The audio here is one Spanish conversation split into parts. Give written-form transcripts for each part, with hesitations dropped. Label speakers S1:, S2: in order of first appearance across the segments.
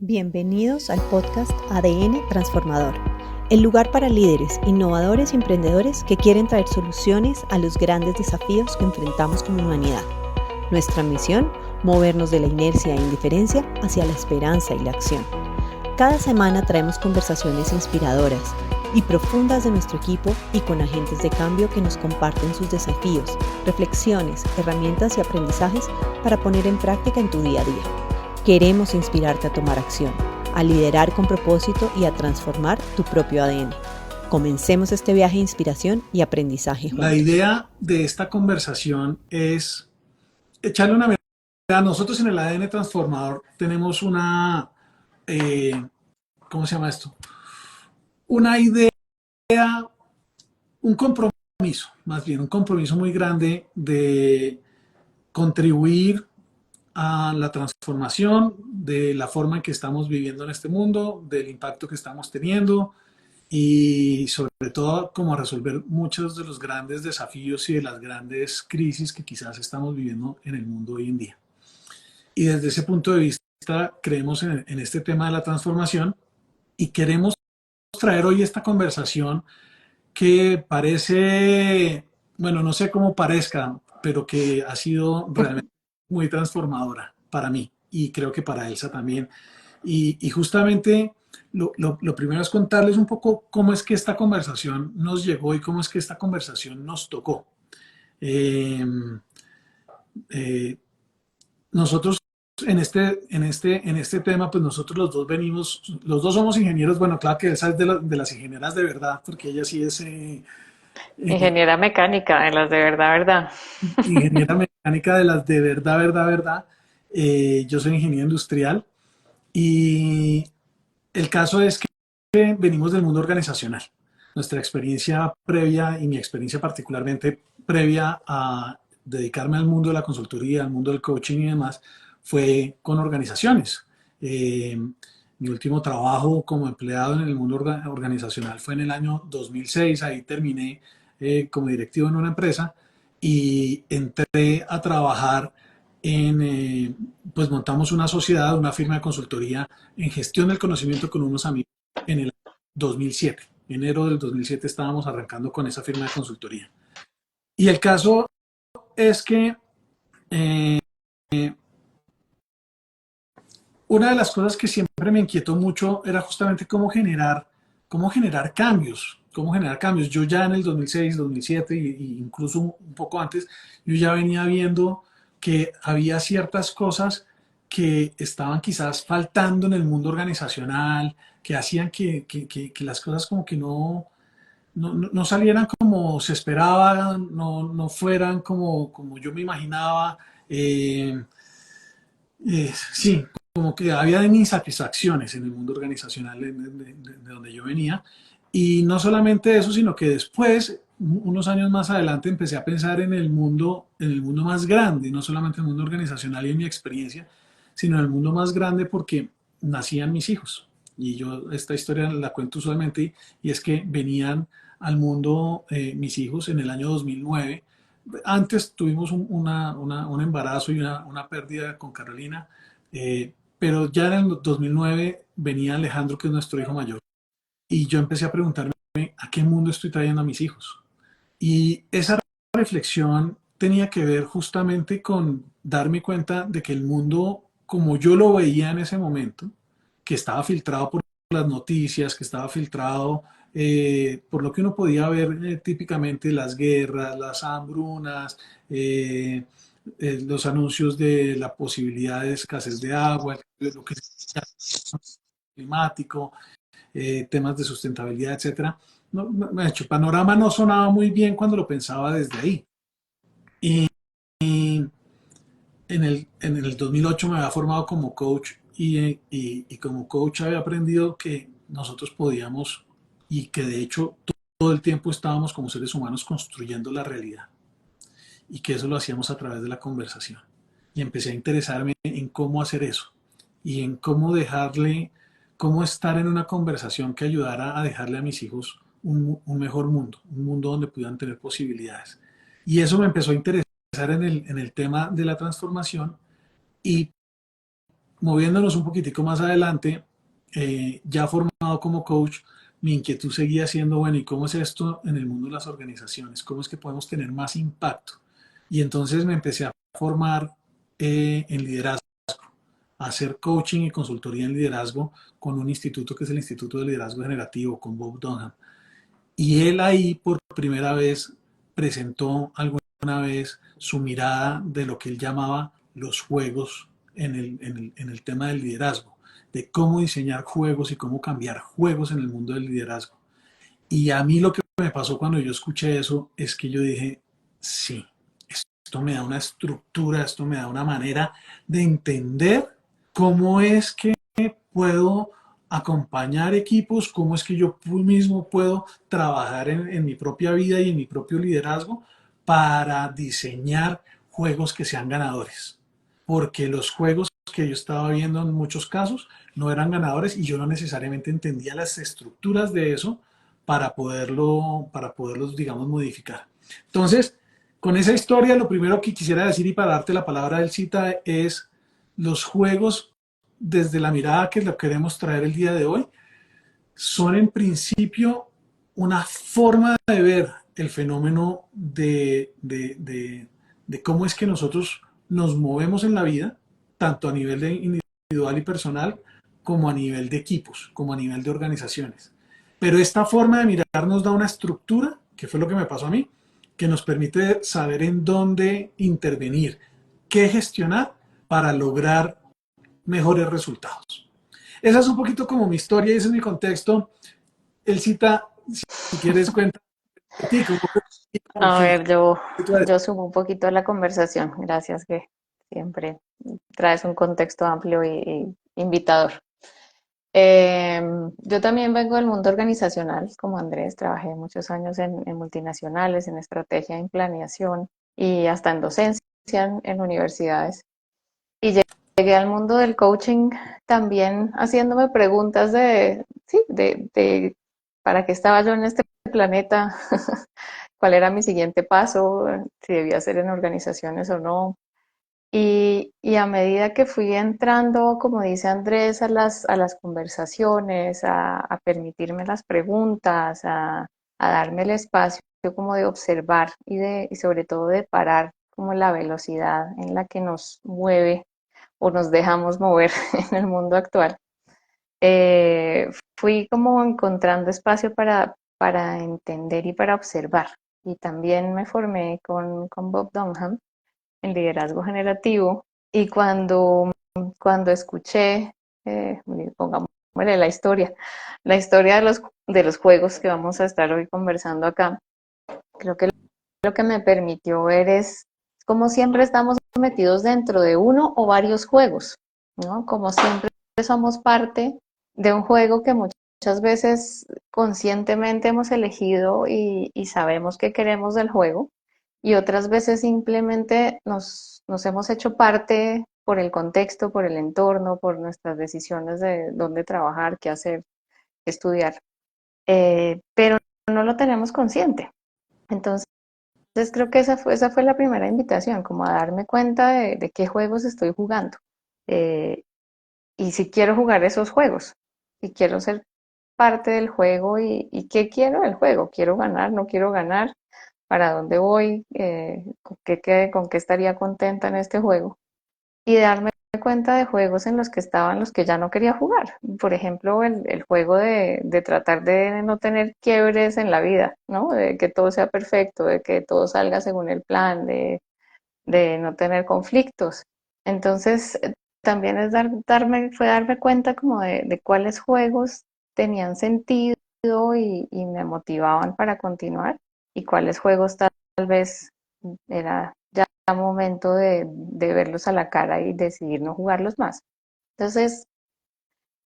S1: Bienvenidos al podcast ADN Transformador, el lugar para líderes, innovadores y emprendedores que quieren traer soluciones a los grandes desafíos que enfrentamos como humanidad. Nuestra misión, movernos de la inercia e indiferencia hacia la esperanza y la acción. Cada semana traemos conversaciones inspiradoras y profundas de nuestro equipo y con agentes de cambio que nos comparten sus desafíos, reflexiones, herramientas y aprendizajes para poner en práctica en tu día a día. Queremos inspirarte a tomar acción, a liderar con propósito y a transformar tu propio ADN. Comencemos este viaje de inspiración y aprendizaje juntos.
S2: La idea de esta conversación es echarle una mirada. Nosotros en el ADN Transformador tenemos ¿cómo se llama esto? Una idea, un compromiso, más bien un compromiso muy grande de contribuir a la transformación de la forma en que estamos viviendo en este mundo, del impacto que estamos teniendo y sobre todo como a resolver muchos de los grandes desafíos y de las grandes crisis que quizás estamos viviendo en el mundo hoy en día. Y desde ese punto de vista creemos en este tema de la transformación y queremos traer hoy esta conversación que parece, bueno, no sé cómo parezca, pero que ha sido realmente muy transformadora para mí y creo que para Elsa también. Y justamente lo primero es contarles un poco cómo es que esta conversación nos llegó y cómo es que esta conversación nos tocó. Eh, eh, Nosotros en este tema, pues nosotros los dos venimos, los dos somos ingenieros. Bueno, claro que Elsa es de las ingenieras de verdad, porque ella sí es
S3: Ingeniera mecánica, de las de verdad, verdad.
S2: ingeniera mecánica de las de verdad, verdad, verdad. Yo soy ingeniero industrial y el caso es que venimos del mundo organizacional. Nuestra experiencia previa y mi experiencia particularmente previa a dedicarme al mundo de la consultoría, al mundo del coaching y demás, fue con organizaciones. Mi último trabajo como empleado en el mundo organizacional fue en el año 2006. Ahí terminé como directivo en una empresa y entré a trabajar pues montamos una sociedad, una firma de consultoría en gestión del conocimiento con unos amigos en el 2007. Enero del 2007 estábamos arrancando con esa firma de consultoría. Y el caso es que eh, una de las cosas que siempre me inquietó mucho era justamente cómo generar cambios. Cómo generar cambios. Yo ya en el 2006, 2007 y incluso un poco antes, yo ya venía viendo que había ciertas cosas que estaban quizás faltando en el mundo organizacional, que hacían que las cosas como que no salieran como se esperaba, no fueran como yo me imaginaba. Sí, como que había insatisfacciones en el mundo organizacional de donde yo venía. Y no solamente eso, sino que después, unos años más adelante, empecé a pensar en el mundo más grande, no solamente en el mundo organizacional y en mi experiencia, sino en el mundo más grande porque nacían mis hijos. Y yo esta historia la cuento usualmente y es que venían al mundo mis hijos en el año 2009. Antes tuvimos un embarazo y una pérdida con Carolina, pero ya en el 2009 venía Alejandro, que es nuestro hijo mayor, y yo empecé a preguntarme a qué mundo estoy trayendo a mis hijos. Y esa reflexión tenía que ver justamente con darme cuenta de que el mundo, como yo lo veía en ese momento, que estaba filtrado por las noticias, que estaba filtrado por lo que uno podía ver típicamente las guerras, las hambrunas, los anuncios de la posibilidad de escasez de agua, de lo que es climático, temas de sustentabilidad, etcétera. El panorama no sonaba muy bien cuando lo pensaba desde ahí. Y en el 2008 me había formado como coach y como coach había aprendido que nosotros podíamos y que de hecho todo el tiempo estábamos como seres humanos construyendo la realidad y que eso lo hacíamos a través de la conversación. Y empecé a interesarme en cómo hacer eso y en cómo estar en una conversación que ayudara a dejarle a mis hijos un mejor mundo, un mundo donde pudieran tener posibilidades. Y eso me empezó a interesar en el tema de la transformación y moviéndonos un poquitico más adelante, ya formado como coach, mi inquietud seguía siendo, bueno, ¿y cómo es esto en el mundo de las organizaciones? ¿Cómo es que podemos tener más impacto? Y entonces me empecé a formar en liderazgo, a hacer coaching y consultoría en liderazgo con un instituto que es el Instituto de Liderazgo Generativo, con Bob Dunham. Y él ahí por primera vez presentó alguna vez su mirada de lo que él llamaba los juegos en el tema del liderazgo, de cómo diseñar juegos y cómo cambiar juegos en el mundo del liderazgo. Y a mí lo que me pasó cuando yo escuché eso es que yo dije, sí, esto me da una estructura, esto me da una manera de entender cómo es que puedo acompañar equipos, cómo es que yo mismo puedo trabajar en mi propia vida y en mi propio liderazgo para diseñar juegos que sean ganadores. Porque los juegos que yo estaba viendo en muchos casos no eran ganadores y yo no necesariamente entendía las estructuras de eso para poderlos, digamos, modificar. Entonces, con esa historia, lo primero que quisiera decir y para darte la palabra del cita es los juegos desde la mirada que lo queremos traer el día de hoy son en principio una forma de ver el fenómeno de cómo es que nosotros nos movemos en la vida, tanto a nivel de individual y personal, como a nivel de equipos, como a nivel de organizaciones. Pero esta forma de mirar nos da una estructura, que fue lo que me pasó a mí, que nos permite saber en dónde intervenir, qué gestionar para lograr mejores resultados. Esa es un poquito como mi historia y ese es mi contexto. El cita, si quieres, cuenta de ti,
S3: A ver,
S2: tú eres.
S3: yo sumo un poquito a la conversación. Gracias, que siempre traes un contexto amplio y invitador. Yo también vengo del mundo organizacional, como Andrés, trabajé muchos años en multinacionales, en estrategia, en planeación y hasta en docencia en universidades. Y llegué al mundo del coaching también haciéndome preguntas sí, de para qué estaba yo en este planeta, cuál era mi siguiente paso, si debía ser en organizaciones o no. Y a medida que fui entrando, como dice Andrés, a las conversaciones, a permitirme las preguntas, a darme el espacio como de observar y sobre todo de parar como la velocidad en la que nos mueve o nos dejamos mover en el mundo actual, fui como encontrando espacio para entender y para observar. Y también me formé con Bob Dunham en liderazgo generativo. Y cuando escuché, pongámosle la historia de los juegos que vamos a estar hoy conversando acá, creo que lo que me permitió ver es como siempre estamos metidos dentro de uno o varios juegos, ¿no? Como siempre somos parte de un juego que muchas veces conscientemente hemos elegido y sabemos que queremos del juego, y otras veces simplemente nos hemos hecho parte por el contexto, por el entorno, por nuestras decisiones de dónde trabajar, qué hacer, qué estudiar, pero no lo tenemos consciente. Entonces, creo que esa fue la primera invitación, como a darme cuenta de qué juegos estoy jugando. eh, y si quiero jugar esos juegos, si quiero ser parte del juego y qué quiero del juego, quiero ganar, no quiero ganar, para dónde voy, con qué estaría contenta en este juego. Y darme cuenta de juegos en los que estaban los que ya no quería jugar. Por ejemplo, el juego de tratar de no tener quiebres en la vida, ¿no? De que todo sea perfecto, de que todo salga según el plan, de no tener conflictos. Entonces, también es fue darme cuenta como de cuáles juegos tenían sentido y me motivaban para continuar y cuáles juegos tal vez era ya momento de verlos a la cara y decidir no jugarlos más. Entonces,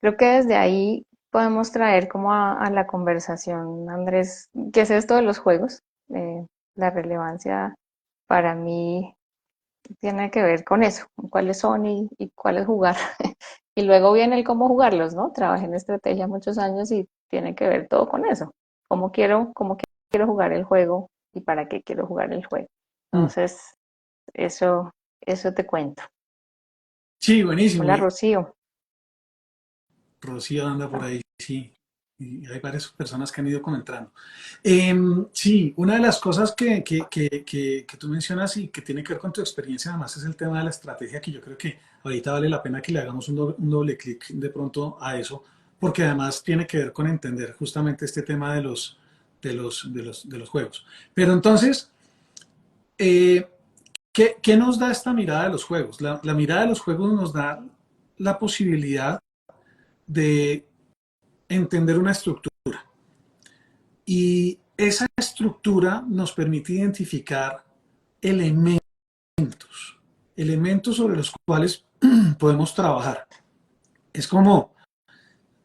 S3: creo que desde ahí podemos traer como a la conversación, Andrés, ¿qué es esto de los juegos? La relevancia para mí tiene que ver con eso, con cuáles son y cuáles jugar. Y luego viene el cómo jugarlos, ¿no? Trabajé en estrategia muchos años y tiene que ver todo con eso. Cómo quiero jugar el juego y para qué quiero jugar el juego.
S2: Mm.
S3: Entonces, eso te cuento.
S2: Sí, buenísimo.
S3: Hola, Rocío.
S2: Rocío anda por ahí, sí. Y hay varias personas que han ido comentando. Sí, una de las cosas que tú mencionas y que tiene que ver con tu experiencia, además, es el tema de la estrategia, que yo creo que ahorita vale la pena que le hagamos un doble clic de pronto a eso, porque además tiene que ver con entender justamente este tema de los juegos. Pero entonces, eh, ¿qué nos da esta mirada de los juegos? La mirada de los juegos nos da la posibilidad de entender una estructura. Y esa estructura nos permite identificar elementos, elementos sobre los cuales podemos trabajar. Es como,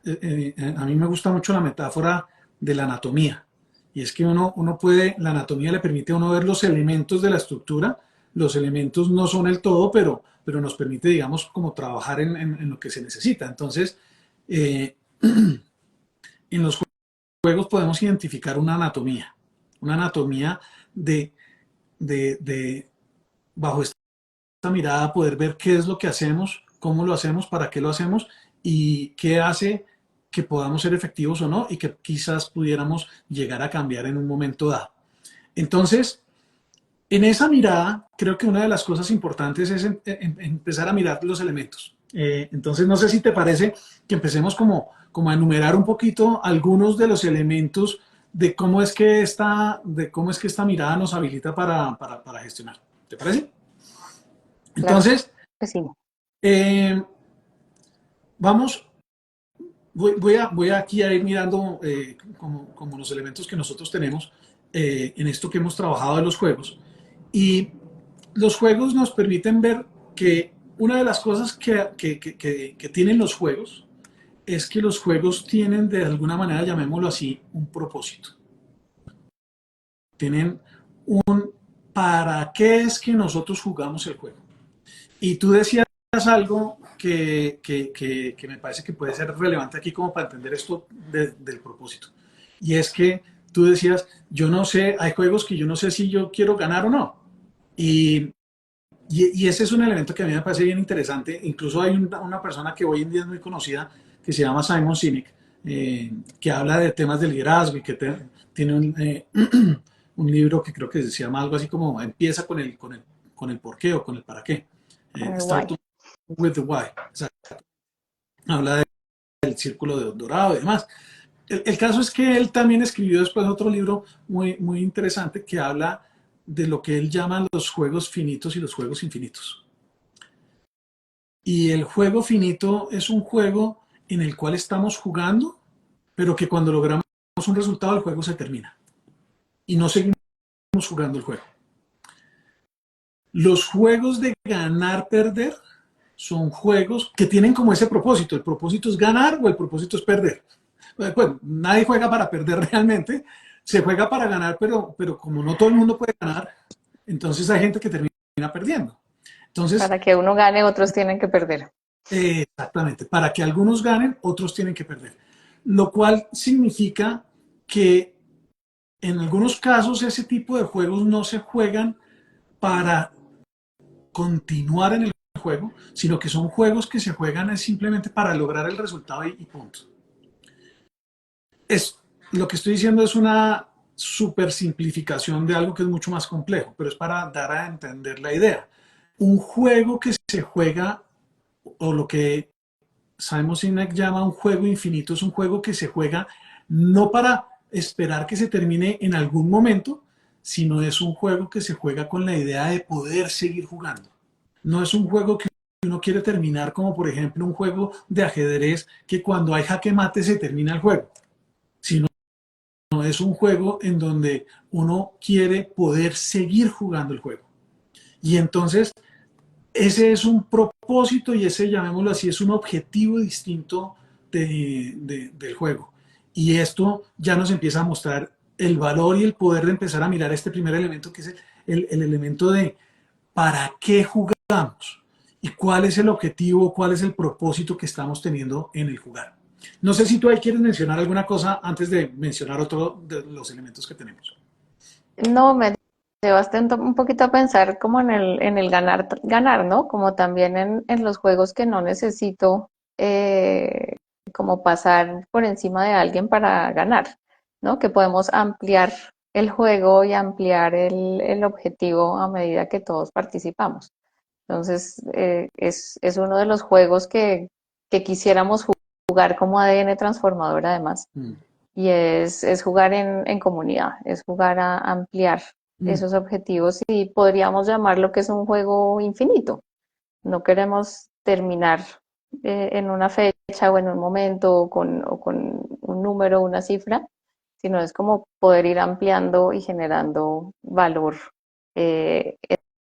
S2: a mí me gusta mucho la metáfora de la anatomía. Y es que uno puede, la anatomía le permite a uno ver los elementos de la estructura. Los elementos no son el todo, pero nos permite, digamos, como trabajar en lo que se necesita. Entonces, eh, en los juegos podemos identificar una anatomía de, de, bajo esta mirada, poder ver qué es lo que hacemos, cómo lo hacemos, para qué lo hacemos y qué hace que podamos ser efectivos o no y que quizás pudiéramos llegar a cambiar en un momento dado. Entonces, en esa mirada, creo que una de las cosas importantes es empezar a mirar los elementos. Entonces, no sé si te parece que empecemos como a enumerar un poquito algunos de los elementos de cómo es que esta mirada nos habilita para gestionar. ¿Te parece?
S3: Claro
S2: Entonces,
S3: que sí.
S2: eh, vamos, voy aquí a ir mirando como los elementos que nosotros tenemos en esto que hemos trabajado de los juegos. Y los juegos nos permiten ver que una de las cosas que tienen los juegos es que los juegos tienen, de alguna manera, llamémoslo así, un propósito. Tienen un para qué es que nosotros jugamos el juego. Y tú decías algo que me parece que puede ser relevante aquí como para entender esto del propósito. Y es que tú decías, yo no sé, hay juegos que yo no sé si yo quiero ganar o no. Y, y ese es un elemento que a mí me parece bien interesante. Incluso hay una persona que hoy en día es muy conocida, que se llama Simon Sinek, que habla de temas de liderazgo y que tiene un libro que creo que se llama algo así como empieza con el por qué o con el para qué.
S3: Con el
S2: Start
S3: guay.
S2: with the why. O sea, habla del círculo dorado y demás. El caso es que él también escribió después otro libro muy, muy interesante que habla de lo que él llama los juegos finitos y los juegos infinitos. Y el juego finito es un juego en el cual estamos jugando, pero que cuando logramos un resultado el juego se termina y no seguimos jugando el juego. Los juegos de ganar-perder son juegos que tienen como ese propósito. El propósito es ganar o el propósito es perder. Pues, nadie juega para perder realmente, se juega para ganar, pero como no todo el mundo puede ganar, entonces hay gente que termina perdiendo. Entonces,
S3: Para que uno gane, otros tienen que perder.
S2: exactamente, para que algunos ganen, otros tienen que perder. Lo cual significa que en algunos casos ese tipo de juegos no se juegan para continuar en el juego, sino que son juegos que se juegan simplemente para lograr el resultado y punto. Lo que estoy diciendo es una super simplificación de algo que es mucho más complejo, pero es para dar a entender la idea. Un juego que se juega, o lo que Simon Sinek llama un juego infinito, es un juego que se juega no para esperar que se termine en algún momento, sino es un juego que se juega con la idea de poder seguir jugando. No es un juego que uno quiere terminar como, por ejemplo, un juego de ajedrez que cuando hay jaque mate se termina el juego, sino es un juego en donde uno quiere poder seguir jugando el juego. Y entonces ese es un propósito y ese, llamémoslo así, es un objetivo distinto del juego. Y esto ya nos empieza a mostrar el valor y el poder de empezar a mirar este primer elemento, que es el elemento de para qué jugamos y cuál es el objetivo, cuál es el propósito que estamos teniendo en el jugar. No sé si tú ahí quieres mencionar alguna cosa antes de mencionar otro de los elementos que tenemos.
S3: No, me llevaste un poquito a pensar como en el ganar, ganar, ¿no? Como también en los juegos que no necesito eh, como pasar por encima de alguien para ganar, ¿no? Que podemos ampliar el juego y ampliar el objetivo a medida que todos participamos. Entonces, es uno de los juegos que quisiéramos jugar como ADN transformador además.
S2: Mm,
S3: Y es jugar en comunidad, es jugar a ampliar
S2: mm.
S3: esos objetivos y podríamos llamarlo que es un juego infinito. No queremos terminar en una fecha o en un momento o con un número, una cifra, sino es como poder ir ampliando y generando valor eh,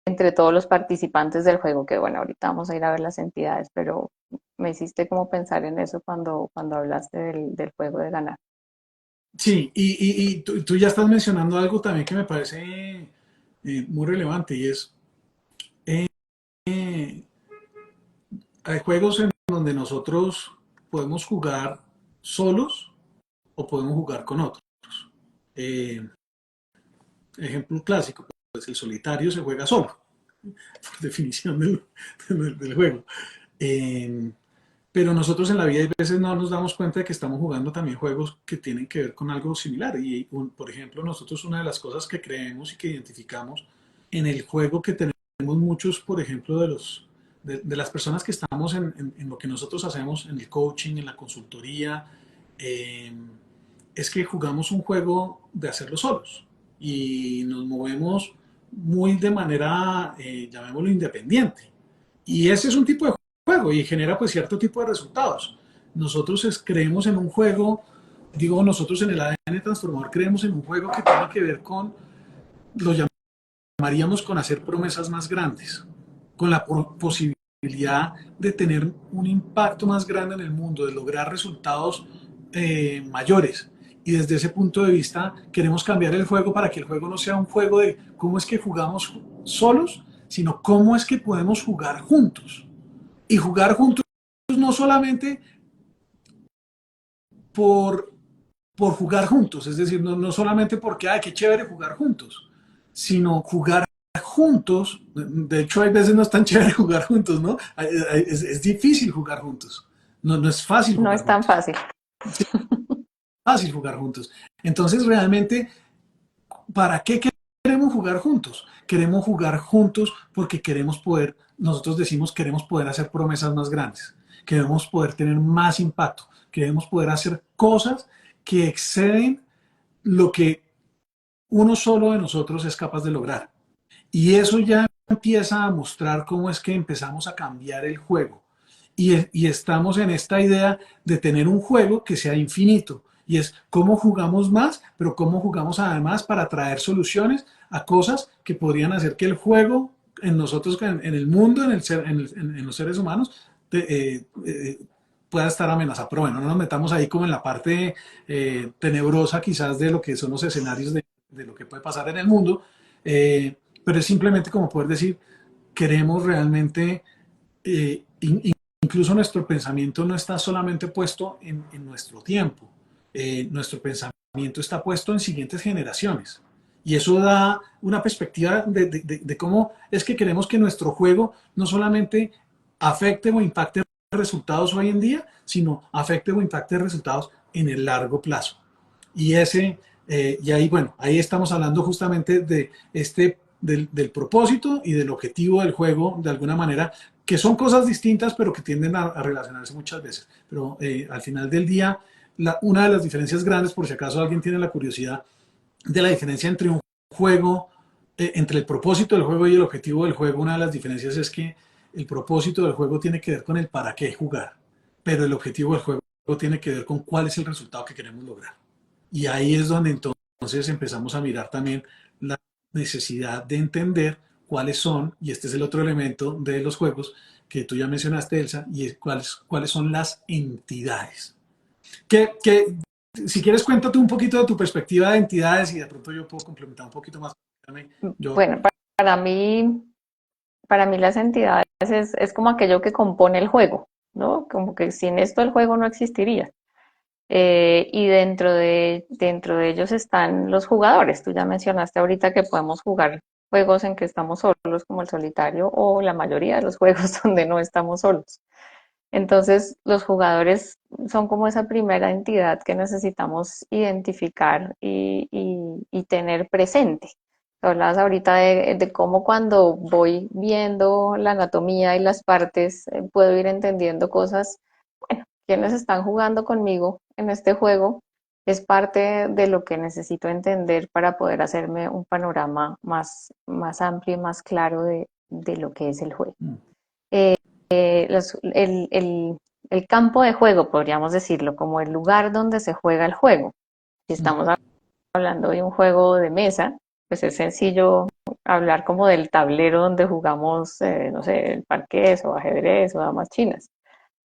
S3: entre todos los participantes del juego, que bueno, ahorita vamos a ir a ver las entidades, pero me hiciste como pensar en eso cuando hablaste del juego de ganar.
S2: Sí, y tú ya estás mencionando algo también que me parece muy relevante y es, eh, hay juegos en donde nosotros podemos jugar solos o podemos jugar con otros. Eh, ejemplo clásico, pues el solitario se juega solo, por definición del juego. Eh, pero nosotros en la vida a veces no nos damos cuenta de que estamos jugando también juegos que tienen que ver con algo similar. Y por ejemplo, nosotros una de las cosas que creemos y que identificamos en el juego que tenemos muchos, por ejemplo, de las personas que estamos en lo que nosotros hacemos, en el coaching, en la consultoría, eh, es que jugamos un juego de hacerlo solos y nos movemos muy de manera, llamémoslo, independiente. Y ese es un tipo de juego y genera pues cierto tipo de resultados. Nosotros creemos en un juego, digo nosotros en el ADN Transformador creemos en un juego que tiene que ver con, lo llamaríamos con hacer promesas más grandes, con la posibilidad de tener un impacto más grande en el mundo, de lograr resultados mayores. Y desde ese punto de vista queremos cambiar el juego para que el juego no sea un juego de cómo es que jugamos solos, sino cómo es que podemos jugar juntos. Y jugar juntos no solamente por, por jugar juntos, es decir, no solamente porque, ay, qué chévere jugar juntos, sino jugar juntos. De hecho, hay veces no es tan chévere jugar juntos, ¿no? Es difícil jugar juntos. No es fácil
S3: No
S2: jugar
S3: es tan
S2: juntos.
S3: fácil.
S2: Fácil jugar juntos. Entonces, realmente, ¿para qué queremos jugar juntos? Queremos jugar juntos porque queremos poder, nosotros decimos, queremos poder hacer promesas más grandes, queremos poder tener más impacto, queremos poder hacer cosas que exceden lo que uno solo de nosotros es capaz de lograr. Y eso ya empieza a mostrar cómo es que empezamos a cambiar el juego. Y estamos en esta idea de tener un juego que sea infinito. Y es cómo jugamos más, pero cómo jugamos además para traer soluciones a cosas que podrían hacer que el juego en nosotros, en el mundo, en los seres humanos, pueda estar amenazado. Pero bueno, no nos metamos ahí como en la parte tenebrosa quizás de lo que son los escenarios de lo que puede pasar en el mundo. Pero es simplemente como poder decir, queremos realmente, incluso nuestro pensamiento no está solamente puesto en nuestro tiempo, nuestro pensamiento está puesto en siguientes generaciones. Y eso da una perspectiva de cómo es que queremos que nuestro juego no solamente afecte o impacte resultados hoy en día, sino afecte o impacte resultados en el largo plazo. Y y ahí, bueno, ahí estamos hablando justamente del propósito y del objetivo del juego, de alguna manera, que son cosas distintas, pero que tienden a relacionarse muchas veces. Pero al final del día, una de las diferencias grandes, por si acaso alguien tiene la curiosidad, de la diferencia entre un juego, entre el propósito del juego y el objetivo del juego, una de las diferencias es que el propósito del juego tiene que ver con el para qué jugar, pero el objetivo del juego tiene que ver con cuál es el resultado que queremos lograr. Y ahí es donde entonces empezamos a mirar también la necesidad de entender cuáles son, y este es el otro elemento de los juegos que tú ya mencionaste, Elsa, y es cuáles son las entidades. Que, si quieres, cuéntate un poquito de tu perspectiva de entidades y de pronto yo puedo complementar un poquito más. Yo,
S3: Bueno, para mí, para mí las entidades es como aquello que compone el juego, ¿no? Como que sin esto el juego no existiría. Y dentro de ellos están los jugadores. Tú ya mencionaste ahorita que podemos jugar juegos en que estamos solos, como el solitario, o la mayoría de los juegos donde no estamos solos. Entonces, los jugadores son como esa primera entidad que necesitamos identificar y tener presente. Hablabas ahorita de cómo cuando voy viendo la anatomía y las partes, puedo ir entendiendo cosas. Bueno, quienes están jugando conmigo en este juego es parte de lo que necesito entender para poder hacerme un panorama más amplio y más claro de lo que es el juego.
S2: Mm.
S3: El campo de juego, podríamos decirlo, como el lugar donde se juega el juego. Si estamos hablando de un juego de mesa, pues es sencillo hablar como del tablero donde jugamos, no sé, el parqués o ajedrez o damas chinas.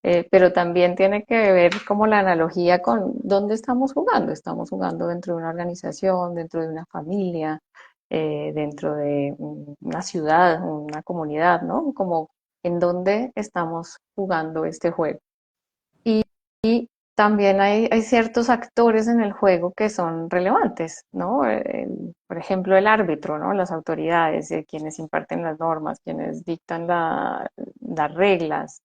S3: Pero también tiene que ver como la analogía con dónde estamos jugando. Estamos jugando dentro de una organización, dentro de una familia, dentro de una ciudad, una comunidad, ¿no? Como en dónde estamos jugando este juego. Y también hay ciertos actores en el juego que son relevantes, ¿no? Por ejemplo, el árbitro, ¿no? Las autoridades, quienes imparten las normas, quienes dictan las reglas,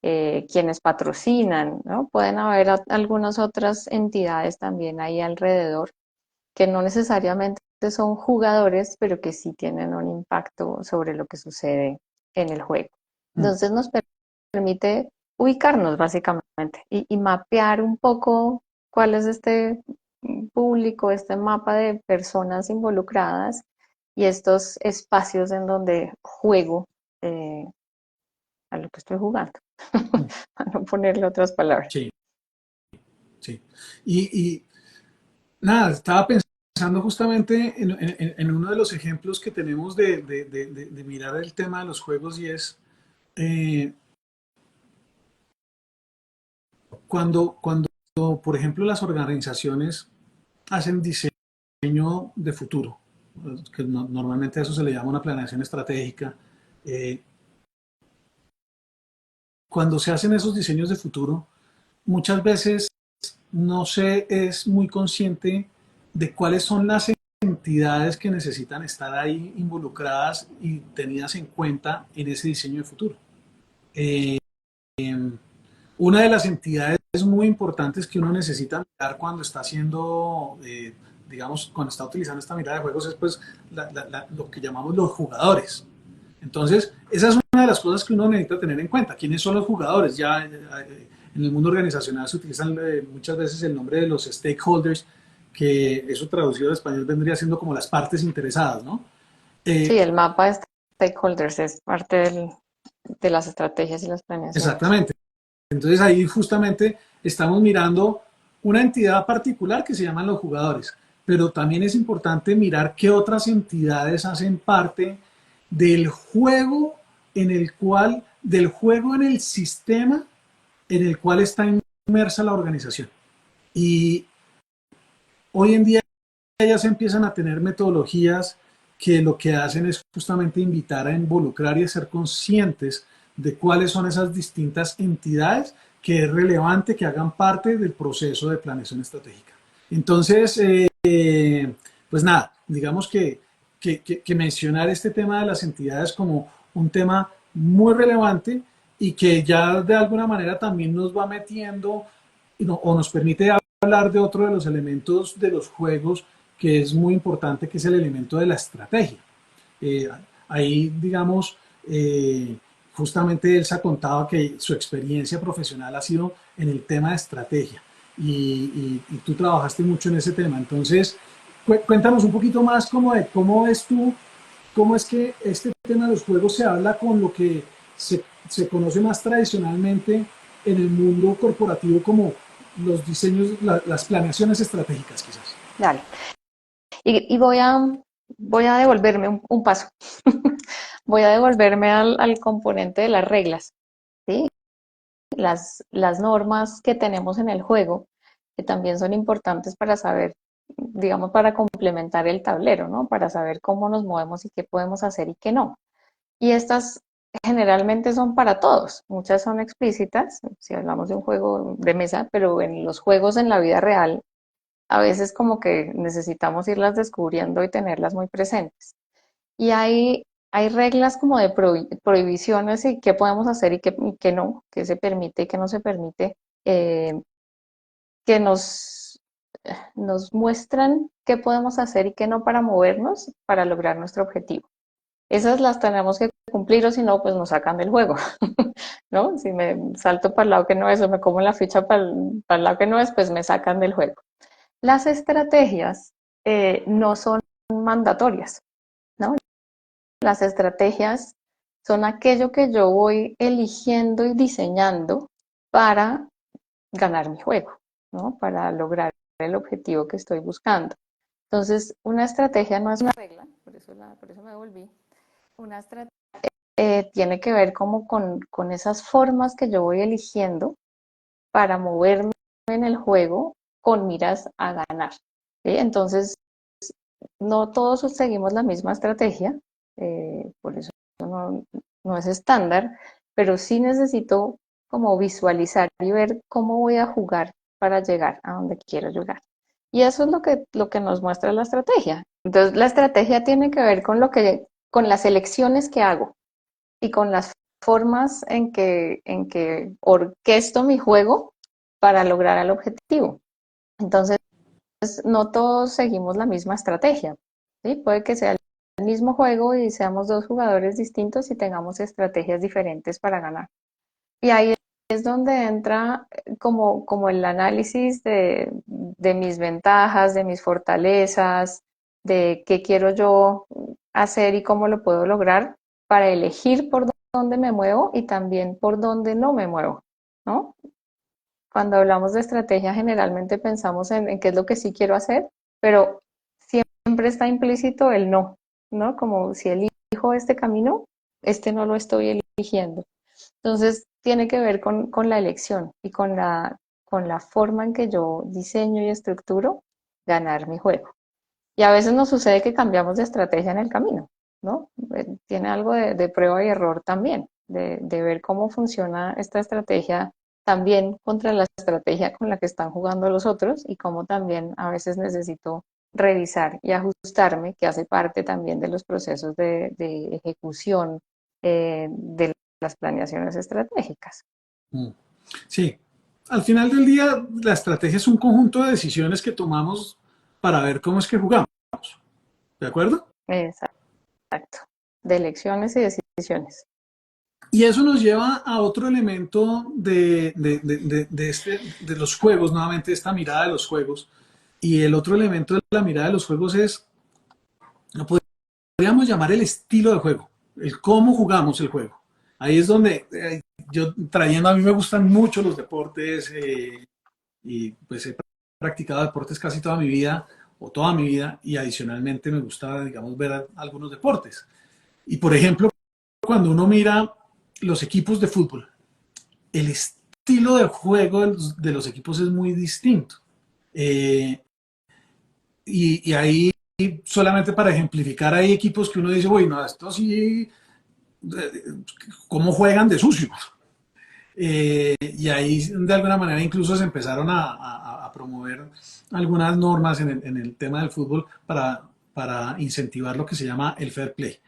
S3: quienes patrocinan, ¿no? Pueden haber algunas otras entidades también ahí alrededor que no necesariamente son jugadores, pero que sí tienen un impacto sobre lo que sucede en el juego.
S2: Mm.
S3: Entonces nos permite ubicarnos básicamente y mapear un poco cuál es este público, este mapa de personas involucradas y estos espacios en donde juego eh, a lo que estoy jugando,
S2: Mm.
S3: para no ponerle otras palabras.
S2: Sí, sí. Y nada, estaba pensando justamente en uno de los ejemplos que tenemos de mirar el tema de los juegos y es eh, cuando, por ejemplo, las organizaciones hacen diseño de futuro, que normalmente a eso se le llama una planeación estratégica. eh, Cuando se hacen esos diseños de futuro, muchas veces no se es muy consciente de cuáles son las entidades que necesitan estar ahí involucradas y tenidas en cuenta en ese diseño de futuro. Eh, una de las entidades muy importantes que uno necesita mirar cuando está haciendo, digamos, cuando está utilizando esta mirada de juegos es pues lo que llamamos los jugadores. Entonces, esa es una de las cosas que uno necesita tener en cuenta. ¿Quiénes son los jugadores? Ya en el mundo organizacional se utilizan muchas veces el nombre de los stakeholders, que eso traducido al español vendría siendo como las partes interesadas, ¿no?
S3: Sí,
S2: Eh,
S3: el mapa de stakeholders es parte de las estrategias y las planeaciones.
S2: Exactamente. Entonces ahí justamente estamos mirando una entidad particular que se llaman los jugadores, pero también es importante mirar qué otras entidades hacen parte del juego del juego en el sistema en el cual está inmersa la organización. Y hoy en día ya se empiezan a tener metodologías que lo que hacen es justamente invitar a involucrar y a ser conscientes de cuáles son esas distintas entidades que es relevante que hagan parte del proceso de planeación estratégica. Entonces, pues nada, digamos que mencionar este tema de las entidades como un tema muy relevante y que ya de alguna manera también nos va metiendo o nos permite hablar de otro de los elementos de los juegos que es muy importante, que es el elemento de la estrategia. Eh, Ahí, digamos, justamente Elsa contaba que su experiencia profesional ha sido en el tema de estrategia y tú trabajaste mucho en ese tema. Entonces, cuéntanos un poquito más como de cómo es tú, cómo es que este tema de los juegos se habla con lo que se conoce más tradicionalmente en el mundo corporativo como los diseños, las planeaciones estratégicas quizás.
S3: Dale. Y voy a devolverme un paso. Voy a devolverme al componente de las reglas, ¿sí? Las normas que tenemos en el juego, que también son importantes para saber, digamos, para complementar el tablero, ¿no? Para saber cómo nos movemos y qué podemos hacer y qué no. Y estas generalmente son para todos. Muchas son explícitas, si hablamos de un juego de mesa, pero en los juegos en la vida real, a veces como que necesitamos irlas descubriendo y tenerlas muy presentes. Y hay reglas como de prohibiciones y qué podemos hacer y qué no, qué se permite y qué no se permite, eh, que nos muestran qué podemos hacer y qué no para movernos para lograr nuestro objetivo. Esas las tenemos que cumplir o si no, pues nos sacan del juego, ¿no? Si me salto para el lado que no es o me como la ficha para el lado que no es, pues me sacan del juego. Las estrategias no son mandatorias, ¿no? Las estrategias son aquello que yo voy eligiendo y diseñando para ganar mi juego, ¿no? Para lograr el objetivo que estoy buscando. Entonces, una estrategia no es una regla, por eso me devolví. Una estrategia tiene que ver como con esas formas que yo voy eligiendo para moverme en el juego con miras a ganar. ¿Sí? Entonces, no todos seguimos la misma estrategia, por eso no es estándar, pero sí necesito como visualizar y ver cómo voy a jugar para llegar a donde quiero llegar. Y eso es lo que nos muestra la estrategia. Entonces, la estrategia tiene que ver con las elecciones que hago y con las formas en que orquesto mi juego para lograr el objetivo. Entonces, no todos seguimos la misma estrategia, ¿sí? Puede que sea el mismo juego y seamos dos jugadores distintos y tengamos estrategias diferentes para ganar. Y ahí es donde entra como el análisis de mis ventajas, de mis fortalezas, de qué quiero yo hacer y cómo lo puedo lograr para elegir por dónde me muevo y también por dónde no me muevo, ¿no? Cuando hablamos de estrategia, generalmente pensamos en qué es lo que sí quiero hacer, pero siempre está implícito el no, ¿no? Como si elijo este camino, este no lo estoy eligiendo. Entonces, tiene que ver con la elección y con la forma en que yo diseño y estructuro ganar mi juego. Y a veces nos sucede que cambiamos de estrategia en el camino, ¿no? Tiene algo de prueba y error también, de ver cómo funciona esta estrategia también contra la estrategia con la que están jugando los otros y cómo también a veces necesito revisar y ajustarme, que hace parte también de los procesos de ejecución de las planeaciones estratégicas.
S2: Sí, al final del día la estrategia es un conjunto de decisiones que tomamos para ver cómo es que jugamos, ¿de acuerdo?
S3: Exacto, de elecciones y decisiones.
S2: Y eso nos lleva a otro elemento de los juegos, nuevamente esta mirada de los juegos. Y el otro elemento de la mirada de los juegos es, lo podríamos llamar el estilo de juego, el cómo jugamos el juego. Ahí es donde a mí me gustan mucho los deportes y pues he practicado deportes casi toda mi vida o toda mi vida y adicionalmente me gusta, digamos, ver algunos deportes. Y por ejemplo, cuando uno mira los equipos de fútbol, el estilo de juego de los equipos es muy distinto. Eh, y ahí, solamente para ejemplificar, hay equipos que uno dice, uy, no, esto sí, ¿cómo juegan de sucio? Y ahí, de alguna manera, incluso se empezaron a promover algunas normas en el tema del fútbol para incentivar lo que se llama el fair play.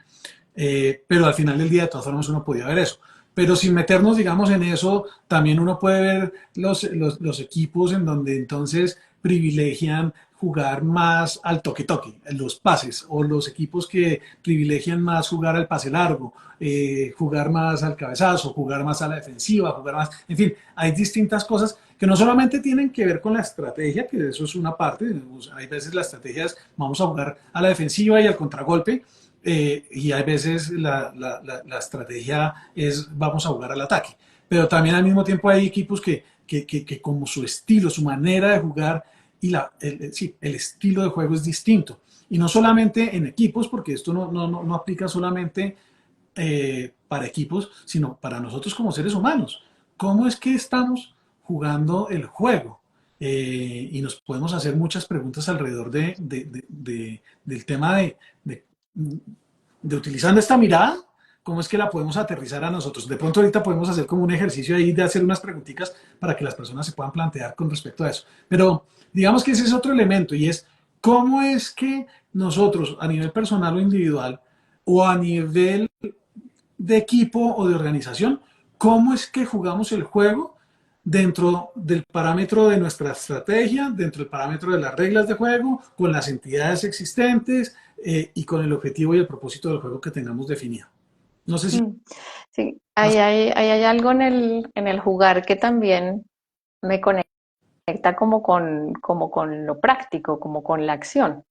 S2: Pero al final del día, de todas formas, uno podía ver eso. Pero sin meternos, digamos, en eso, también uno puede ver los equipos en donde entonces privilegian jugar más al toque-toque, en los pases, o los equipos que privilegian más jugar al pase largo, jugar más al cabezazo, jugar más a la defensiva, jugar más, en fin, hay distintas cosas que no solamente tienen que ver con la estrategia, que eso es una parte, hay veces la estrategia es vamos a jugar a la defensiva y al contragolpe, y hay veces la estrategia es vamos a jugar al ataque. Pero también al mismo tiempo hay equipos que como su estilo, su manera de jugar y sí, el estilo de juego es distinto. Y no solamente en equipos, porque esto no aplica solamente para equipos, sino para nosotros como seres humanos. ¿Cómo es que estamos jugando el juego? Y nos podemos hacer muchas preguntas alrededor del tema de utilizando esta mirada, cómo es que la podemos aterrizar a nosotros. De pronto ahorita podemos hacer como un ejercicio ahí de hacer unas preguntitas para que las personas se puedan plantear con respecto a eso. Pero digamos que ese es otro elemento y es cómo es que nosotros a nivel personal o individual o a nivel de equipo o de organización, cómo es que jugamos el juego dentro del parámetro de nuestra estrategia, dentro del parámetro de las reglas de juego, con las entidades existentes y con el objetivo y el propósito del juego que tengamos definido. No sé si...
S3: Sí,
S2: más...
S3: ahí hay algo en el jugar que también me conecta como con lo práctico, como con la acción.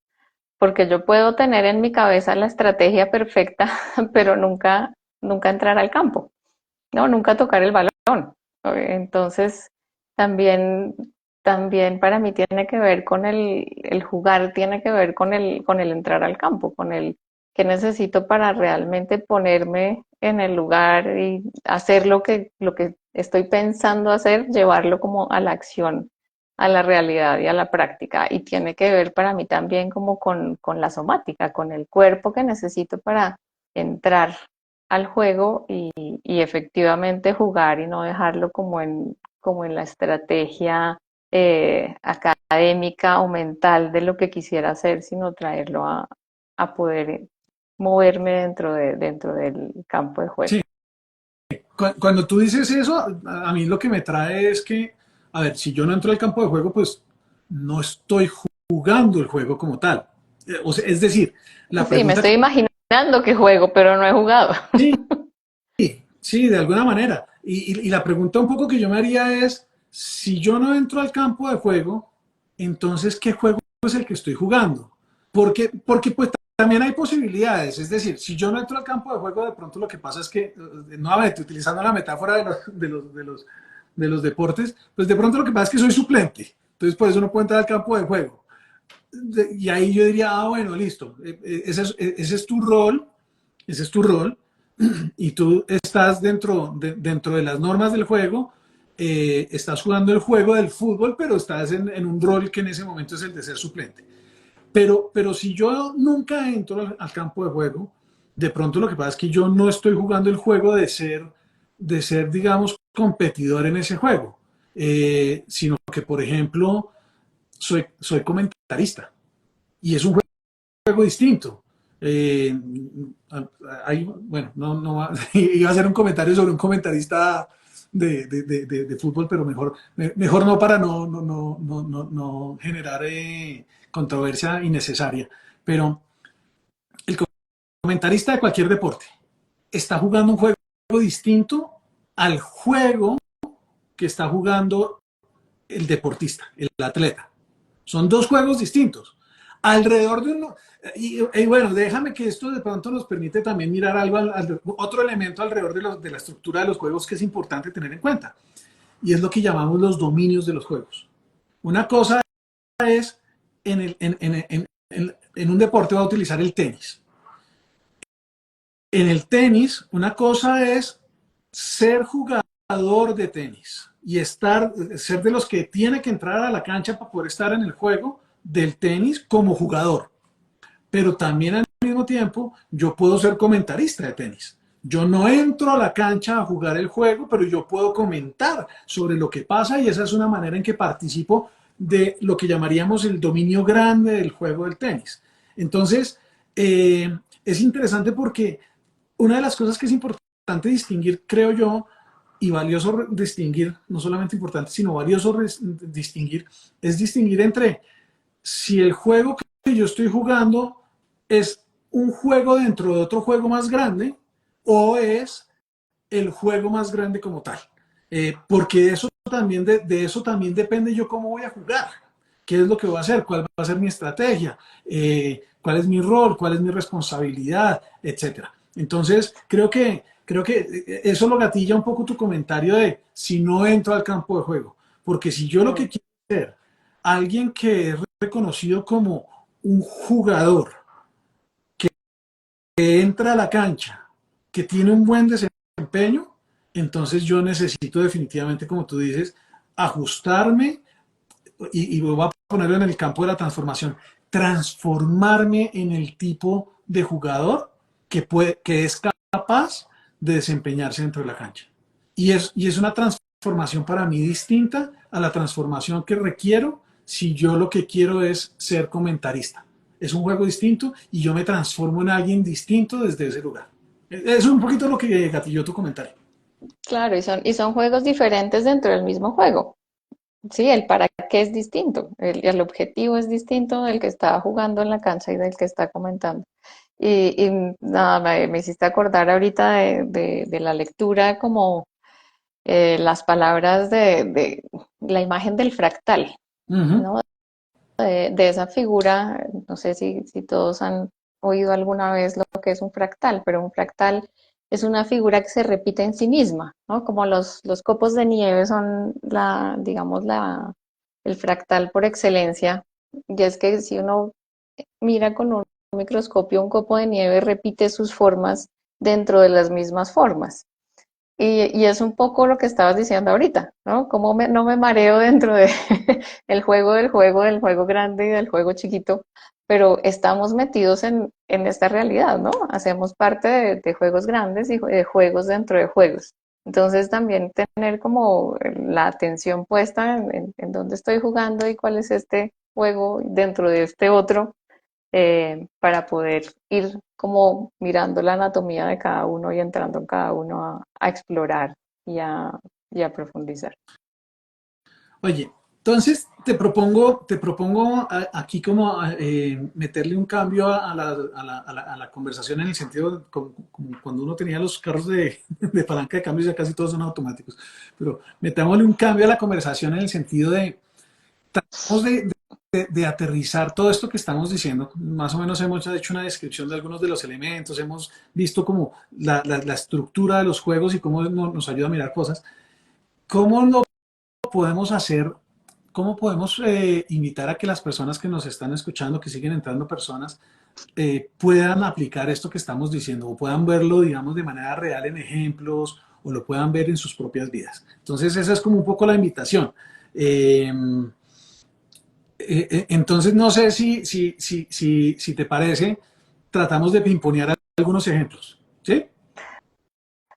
S3: Porque yo puedo tener en mi cabeza la estrategia perfecta, pero nunca entrar al campo, ¿no? Nunca tocar el balón. Entonces, también, también para mí tiene que ver con el jugar, tiene que ver con el entrar al campo, con el que necesito para realmente ponerme en el lugar y hacer lo que estoy pensando hacer, llevarlo como a la acción, a la realidad y a la práctica. Y tiene que ver para mí también como con la somática, con el cuerpo que necesito para entrar al juego y efectivamente jugar y no dejarlo como en la estrategia académica o mental de lo que quisiera hacer, sino traerlo a poder moverme dentro del campo de juego.
S2: Sí. Cuando tú dices eso, a mí lo que me trae es que, a ver, si yo no entro al campo de juego, pues no estoy jugando el juego como tal. O sea, es decir, la
S3: Sí, me
S2: pregunta
S3: estoy imaginando que juego, pero no he jugado.
S2: que sí, de alguna manera. Y la pregunta un poco que yo me haría es, si yo no entro al campo de juego, entonces, ¿qué juego es el que estoy jugando? Porque pues también hay posibilidades. Es decir, si yo no entro al campo de juego, de pronto lo que pasa es que, nuevamente, utilizando la metáfora de los deportes, pues de pronto lo que pasa es que soy suplente. Entonces, por eso no puedo entrar al campo de juego. Y ahí yo diría, ah, bueno, listo, ese es tu rol, ese es tu rol, y tú estás dentro de las normas del juego, estás jugando el juego del fútbol, pero estás en un rol que en ese momento es el de ser suplente. Pero si yo nunca entro al campo de juego, de pronto lo que pasa es que yo no estoy jugando el juego de ser digamos, competidor en ese juego, sino que, por ejemplo, soy comentarista y es un juego distinto. Eh, bueno, iba a hacer un comentario sobre un comentarista de fútbol, pero mejor no para no generar controversia innecesaria. Pero el comentarista de cualquier deporte está jugando un juego distinto al juego que está jugando el deportista, el atleta. Son dos juegos distintos. Alrededor de uno, y bueno, déjame que esto de pronto nos permite también mirar algo, otro elemento alrededor de la estructura de los juegos que es importante tener en cuenta, y es lo que llamamos los dominios de los juegos. Una cosa es, en un deporte va a utilizar el tenis. En el tenis, una cosa es ser jugador de tenis y ser de los que tiene que entrar a la cancha para poder estar en el juego del tenis como jugador. Pero también al mismo tiempo yo puedo ser comentarista de tenis. Yo no entro a la cancha a jugar el juego, pero yo puedo comentar sobre lo que pasa y esa es una manera en que participo de lo que llamaríamos el dominio grande del juego del tenis. Entonces, es interesante porque una de las cosas que es importante distinguir, creo yo, y valioso distinguir, no solamente importante, sino valioso distinguir, es distinguir entre si el juego que yo estoy jugando es un juego dentro de otro juego más grande o es el juego más grande como tal. Porque de eso también depende yo cómo voy a jugar, qué es lo que voy a hacer, cuál va a ser mi estrategia, cuál es mi rol, cuál es mi responsabilidad, etcétera. Entonces, creo que eso lo gatilla un poco tu comentario de si no entro al campo de juego. Porque si yo lo que quiero es ser alguien que es reconocido como un jugador, que entra a la cancha, que tiene un buen desempeño, entonces yo necesito definitivamente, como tú dices, ajustarme y voy a ponerlo en el campo de la transformación, transformarme en el tipo de jugador que es capaz de desempeñarse dentro de la cancha. Y es una transformación para mí distinta a la transformación que requiero si yo lo que quiero es ser comentarista. es un juego distinto y yo me transformo en alguien distinto desde ese lugar. Es un poquito lo que gatilló tu comentario.
S3: Claro, y son juegos diferentes dentro del mismo juego. Sí, el para qué es distinto, el objetivo es distinto del que está jugando en la cancha y del que está comentando. Y nada, me hiciste acordar ahorita de la lectura como las palabras de la imagen del fractal,
S2: Ujú.
S3: ¿no? De esa figura, no sé si todos han oído alguna vez lo que es un fractal, pero un fractal es una figura que se repite en sí misma, ¿no? Como los copos de nieve son digamos, el fractal por excelencia. Y es que si uno mira con un microscopio un copo de nieve, repite sus formas dentro de las mismas formas. Y es un poco lo que estabas diciendo ahorita, ¿no? Cómo no me mareo dentro de el juego del juego grande y del juego chiquito, pero estamos metidos en esta realidad, ¿no? Hacemos parte de juegos grandes y de juegos dentro de juegos. Entonces también tener como la atención puesta en dónde estoy jugando y cuál es este juego dentro de este otro, para poder ir como mirando la anatomía de cada uno y entrando en cada uno a explorar y a profundizar.
S2: Oye, entonces te propongo aquí como meterle un cambio a la conversación en el sentido de como cuando uno tenía los carros de palanca de cambios, ya casi todos son automáticos, pero metámosle un cambio a la conversación en el sentido de, tratamos de aterrizar todo esto que estamos diciendo. Más o menos hemos hecho una descripción de algunos de los elementos, hemos visto como la estructura de los juegos y cómo nos ayuda a mirar cosas. ¿Cómo lo podemos hacer? ¿Cómo podemos invitar a que las personas que nos están escuchando, que siguen entrando personas, puedan aplicar esto que estamos diciendo o puedan verlo, digamos, de manera real en ejemplos o lo puedan ver en sus propias vidas? Entonces, esa es como un poco la invitación. Eh, entonces, no sé si te parece, tratamos de pimponear algunos ejemplos. ¿Sí?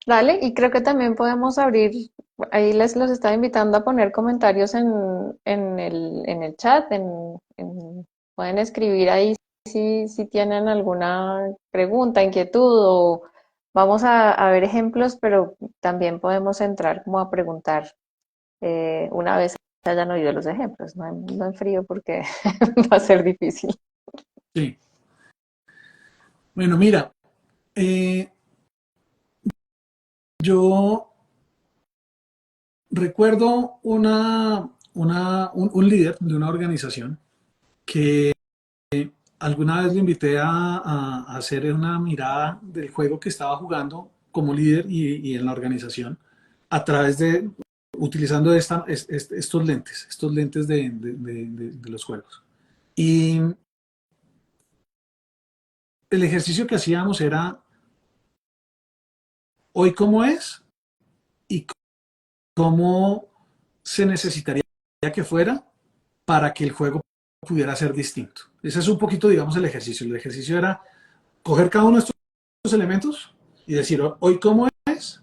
S3: Dale, y creo que también podemos abrir, ahí les los estaba invitando a poner comentarios en el chat, pueden escribir ahí si tienen alguna pregunta, inquietud, o vamos a ver ejemplos, pero también podemos entrar como a preguntar una vez hayan oído los ejemplos, no en frío porque va a ser difícil.
S2: Sí. Bueno, mira, eh, yo recuerdo un líder de una organización que alguna vez le invité a hacer una mirada del juego que estaba jugando como líder y en la organización a través de, utilizando estos lentes de los juegos. Y el ejercicio que hacíamos era hoy cómo es y cómo se necesitaría que fuera para que el juego pudiera ser distinto. Ese es un poquito, digamos, el ejercicio. El ejercicio era coger cada uno de estos elementos y decir hoy cómo es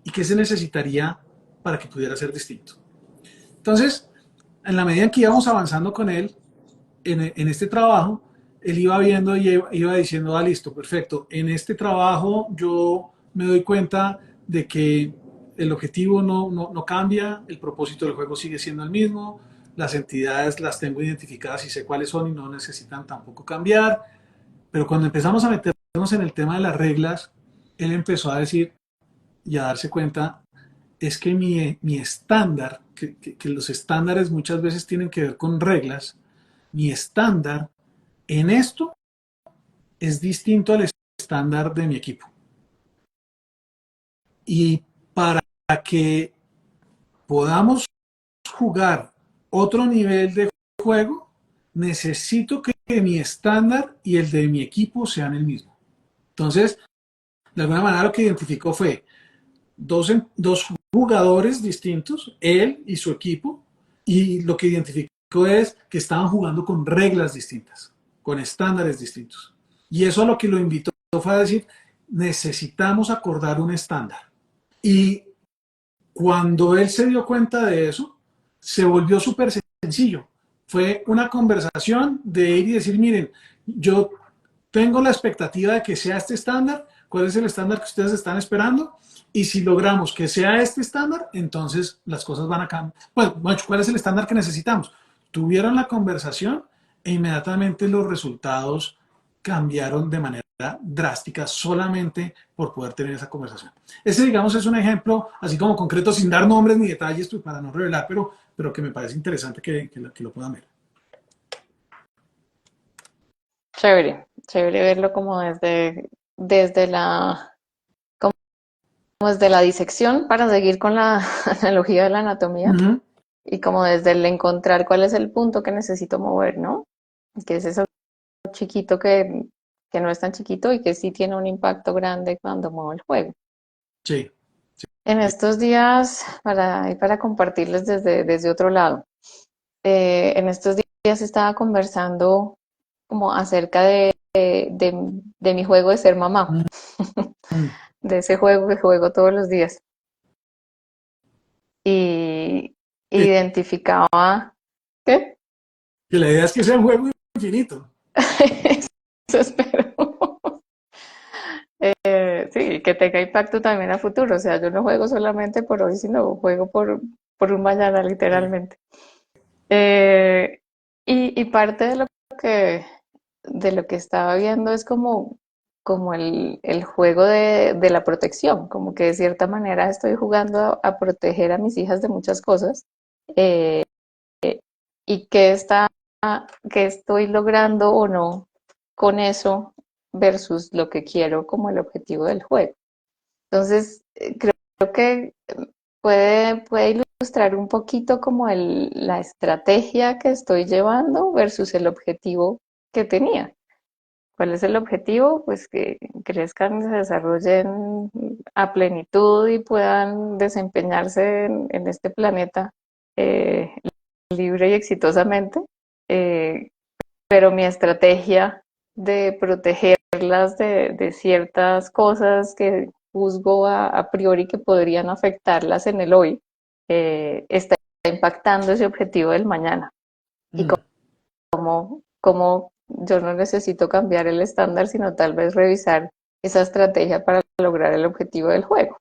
S2: y qué se necesitaría para que pudiera ser distinto. Entonces, en la medida en que íbamos avanzando con él en este trabajo, él iba viendo y iba diciendo, listo, perfecto, en este trabajo yo me doy cuenta de que el objetivo no cambia, el propósito del juego sigue siendo el mismo, las entidades las tengo identificadas y sé cuáles son y no necesitan tampoco cambiar, pero cuando empezamos a meternos en el tema de las reglas, él empezó a decir y a darse cuenta, es que mi estándar, que los estándares muchas veces tienen que ver con reglas, mi estándar en esto es distinto al estándar de mi equipo. Y para que podamos jugar otro nivel de juego, necesito que mi estándar y el de mi equipo sean el mismo. Entonces, de alguna manera lo que identificó fue dos jugadores distintos, él y su equipo, y lo que identificó es que estaban jugando con reglas distintas, con estándares distintos. Y eso a lo que lo invitó fue a decir, necesitamos acordar un estándar. Y cuando él se dio cuenta de eso, se volvió súper sencillo. Fue una conversación de ir y decir, miren, yo tengo la expectativa de que sea este estándar, cuál es el estándar que ustedes están esperando, y si logramos que sea este estándar, entonces las cosas van a cambiar. Bueno, ¿cuál es el estándar que necesitamos? Tuvieron la conversación e inmediatamente los resultados cambiaron de manera drástica solamente por poder tener esa conversación. Ese, digamos, es un ejemplo así como concreto, sin dar nombres ni detalles, pues, para no revelar, pero que me parece interesante que lo puedan ver.
S3: Chévere, chévere verlo como desde como desde la disección, para seguir con la analogía de la anatomía, y como desde el encontrar cuál es el punto que necesito mover, ¿no? Que es eso chiquito que no es tan chiquito y que sí tiene un impacto grande cuando muevo el juego.
S2: Sí.
S3: En estos días, para compartirles desde otro lado, en estos días estaba conversando como acerca de mi juego de ser mamá, de ese juego que juego todos los días. Y
S2: Sí.
S3: identificaba, ¿qué?
S2: Que la idea es que sea un juego infinito.
S3: Eso espero. Sí, que tenga impacto también a futuro. O sea, yo no juego solamente por hoy, sino juego por un mañana, literalmente. Eh, y parte de lo que estaba viendo es como el juego de la protección, como que de cierta manera estoy jugando a proteger a mis hijas de muchas cosas, eh, y qué estoy logrando o no con eso versus lo que quiero como el objetivo del juego. Entonces, creo que puede ilustrar un poquito como la estrategia que estoy llevando versus el objetivo que tenía. ¿Cuál es el objetivo? Pues que crezcan y se desarrollen a plenitud y puedan desempeñarse en este planeta, eh, libre y exitosamente. Eh, pero mi estrategia de protegerlas de ciertas cosas que juzgo a priori que podrían afectarlas en el hoy, está impactando ese objetivo del mañana. Y como yo no necesito cambiar el estándar, sino tal vez revisar esa estrategia para lograr el objetivo del juego.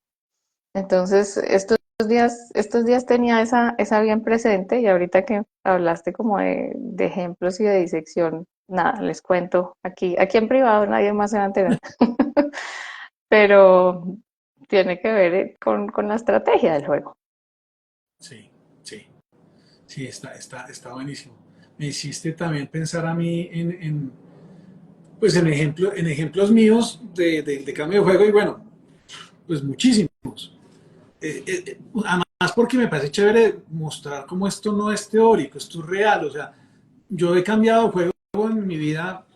S3: Entonces, estos días tenía esa bien presente, y ahorita que hablaste como de ejemplos y de disección, nada, les cuento aquí en privado, nadie más se va a enterar. Pero tiene que ver con la estrategia del juego.
S2: Sí, sí, sí, está buenísimo. Me hiciste también pensar a mí pues en ejemplos míos de cambio de juego y bueno, pues muchísimos. Además porque me parece chévere mostrar cómo esto no es teórico, esto es real. O sea, yo he cambiado de juego en mi vida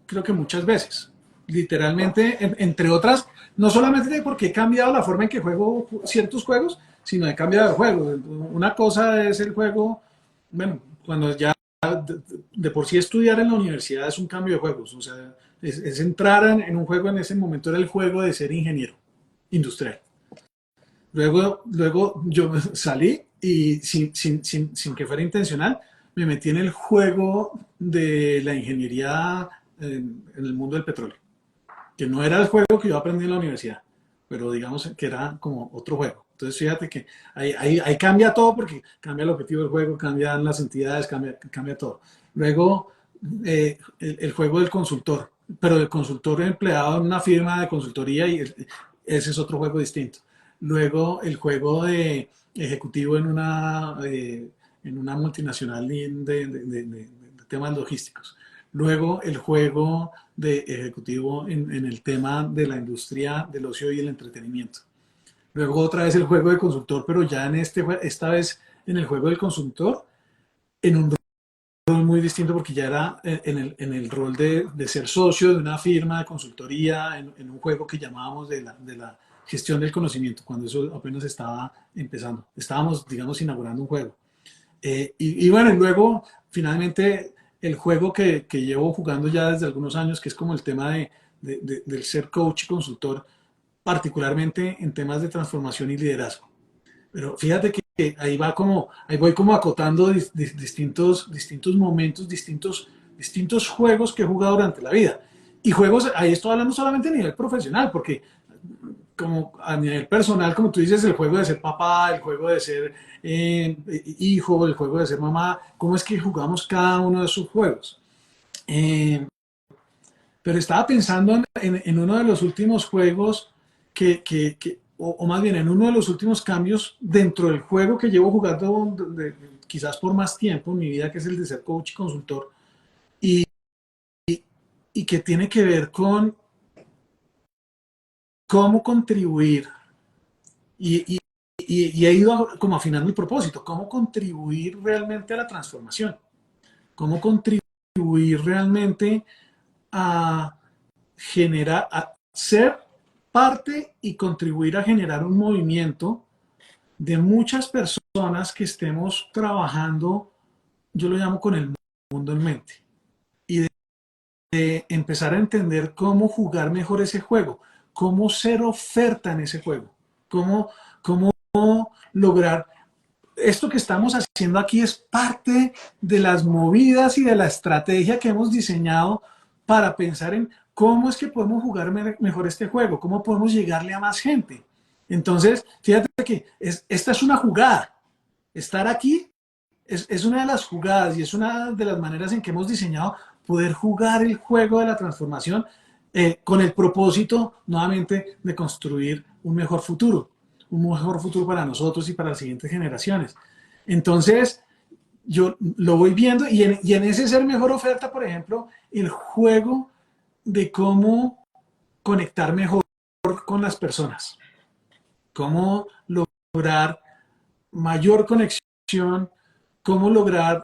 S2: creo que muchas veces. Literalmente, entre otras, no solamente porque he cambiado la forma en que juego ciertos juegos, sino he cambiado de juego. Una cosa es el juego, bueno, cuando ya de por sí estudiar en la universidad es un cambio de juegos. O sea, es entrar en un juego, en ese momento era el juego de ser ingeniero industrial. Luego yo salí y sin que fuera intencional, me metí en el juego de la ingeniería en el mundo del petróleo, que no era el juego que yo aprendí en la universidad, pero digamos que era como otro juego. Entonces fíjate que ahí cambia todo porque cambia el objetivo del juego, cambian las entidades, cambia todo. Luego el juego del consultor, pero el consultor empleado en una firma de consultoría y ese es otro juego distinto. Luego el juego de ejecutivo en una multinacional de temas logísticos. Luego el juego de ejecutivo en el tema de la industria del ocio y el entretenimiento. Luego otra vez el juego de consultor, pero ya esta vez en el juego del consultor, en un rol muy distinto porque ya era en el rol de ser socio de una firma de consultoría, en un juego que llamábamos de la gestión del conocimiento, cuando eso apenas estaba empezando. Estábamos, digamos, inaugurando un juego. Y bueno, y luego finalmente el juego que llevo jugando ya desde algunos años, que es como el tema del ser coach y consultor, particularmente en temas de transformación y liderazgo. Pero fíjate que ahí voy como acotando distintos momentos, distintos distintos juegos que he jugado durante la vida. Y juegos, ahí estoy hablando solamente a nivel profesional, porque como a nivel personal, como tú dices, el juego de ser papá, el juego de ser hijo, el juego de ser mamá, ¿cómo es que jugamos cada uno de esos juegos? Eh, pero estaba pensando en uno de los últimos juegos o más bien en uno de los últimos cambios dentro del juego que llevo jugando quizás por más tiempo en mi vida, que es el de ser coach y consultor, y, y que tiene que ver con cómo contribuir, y he ido como afinando el propósito, cómo contribuir realmente a la transformación, cómo contribuir realmente a generar, a ser parte y contribuir a generar un movimiento de muchas personas que estemos trabajando, yo lo llamo con el mundo en mente, y de empezar a entender cómo jugar mejor ese juego, cómo ser oferta en ese juego, cómo lograr. Esto que estamos haciendo aquí es parte de las movidas y de la estrategia que hemos diseñado para pensar en cómo es que podemos jugar mejor este juego, cómo podemos llegarle a más gente. Entonces, fíjate que esta es una jugada. Estar aquí es una de las jugadas y es una de las maneras en que hemos diseñado poder jugar el juego de la transformación con el propósito nuevamente de construir un mejor futuro para nosotros y para las siguientes generaciones. Entonces, yo lo voy viendo y en ese ser mejor oferta, por ejemplo, el juego de cómo conectar mejor con las personas, cómo lograr mayor conexión, cómo lograr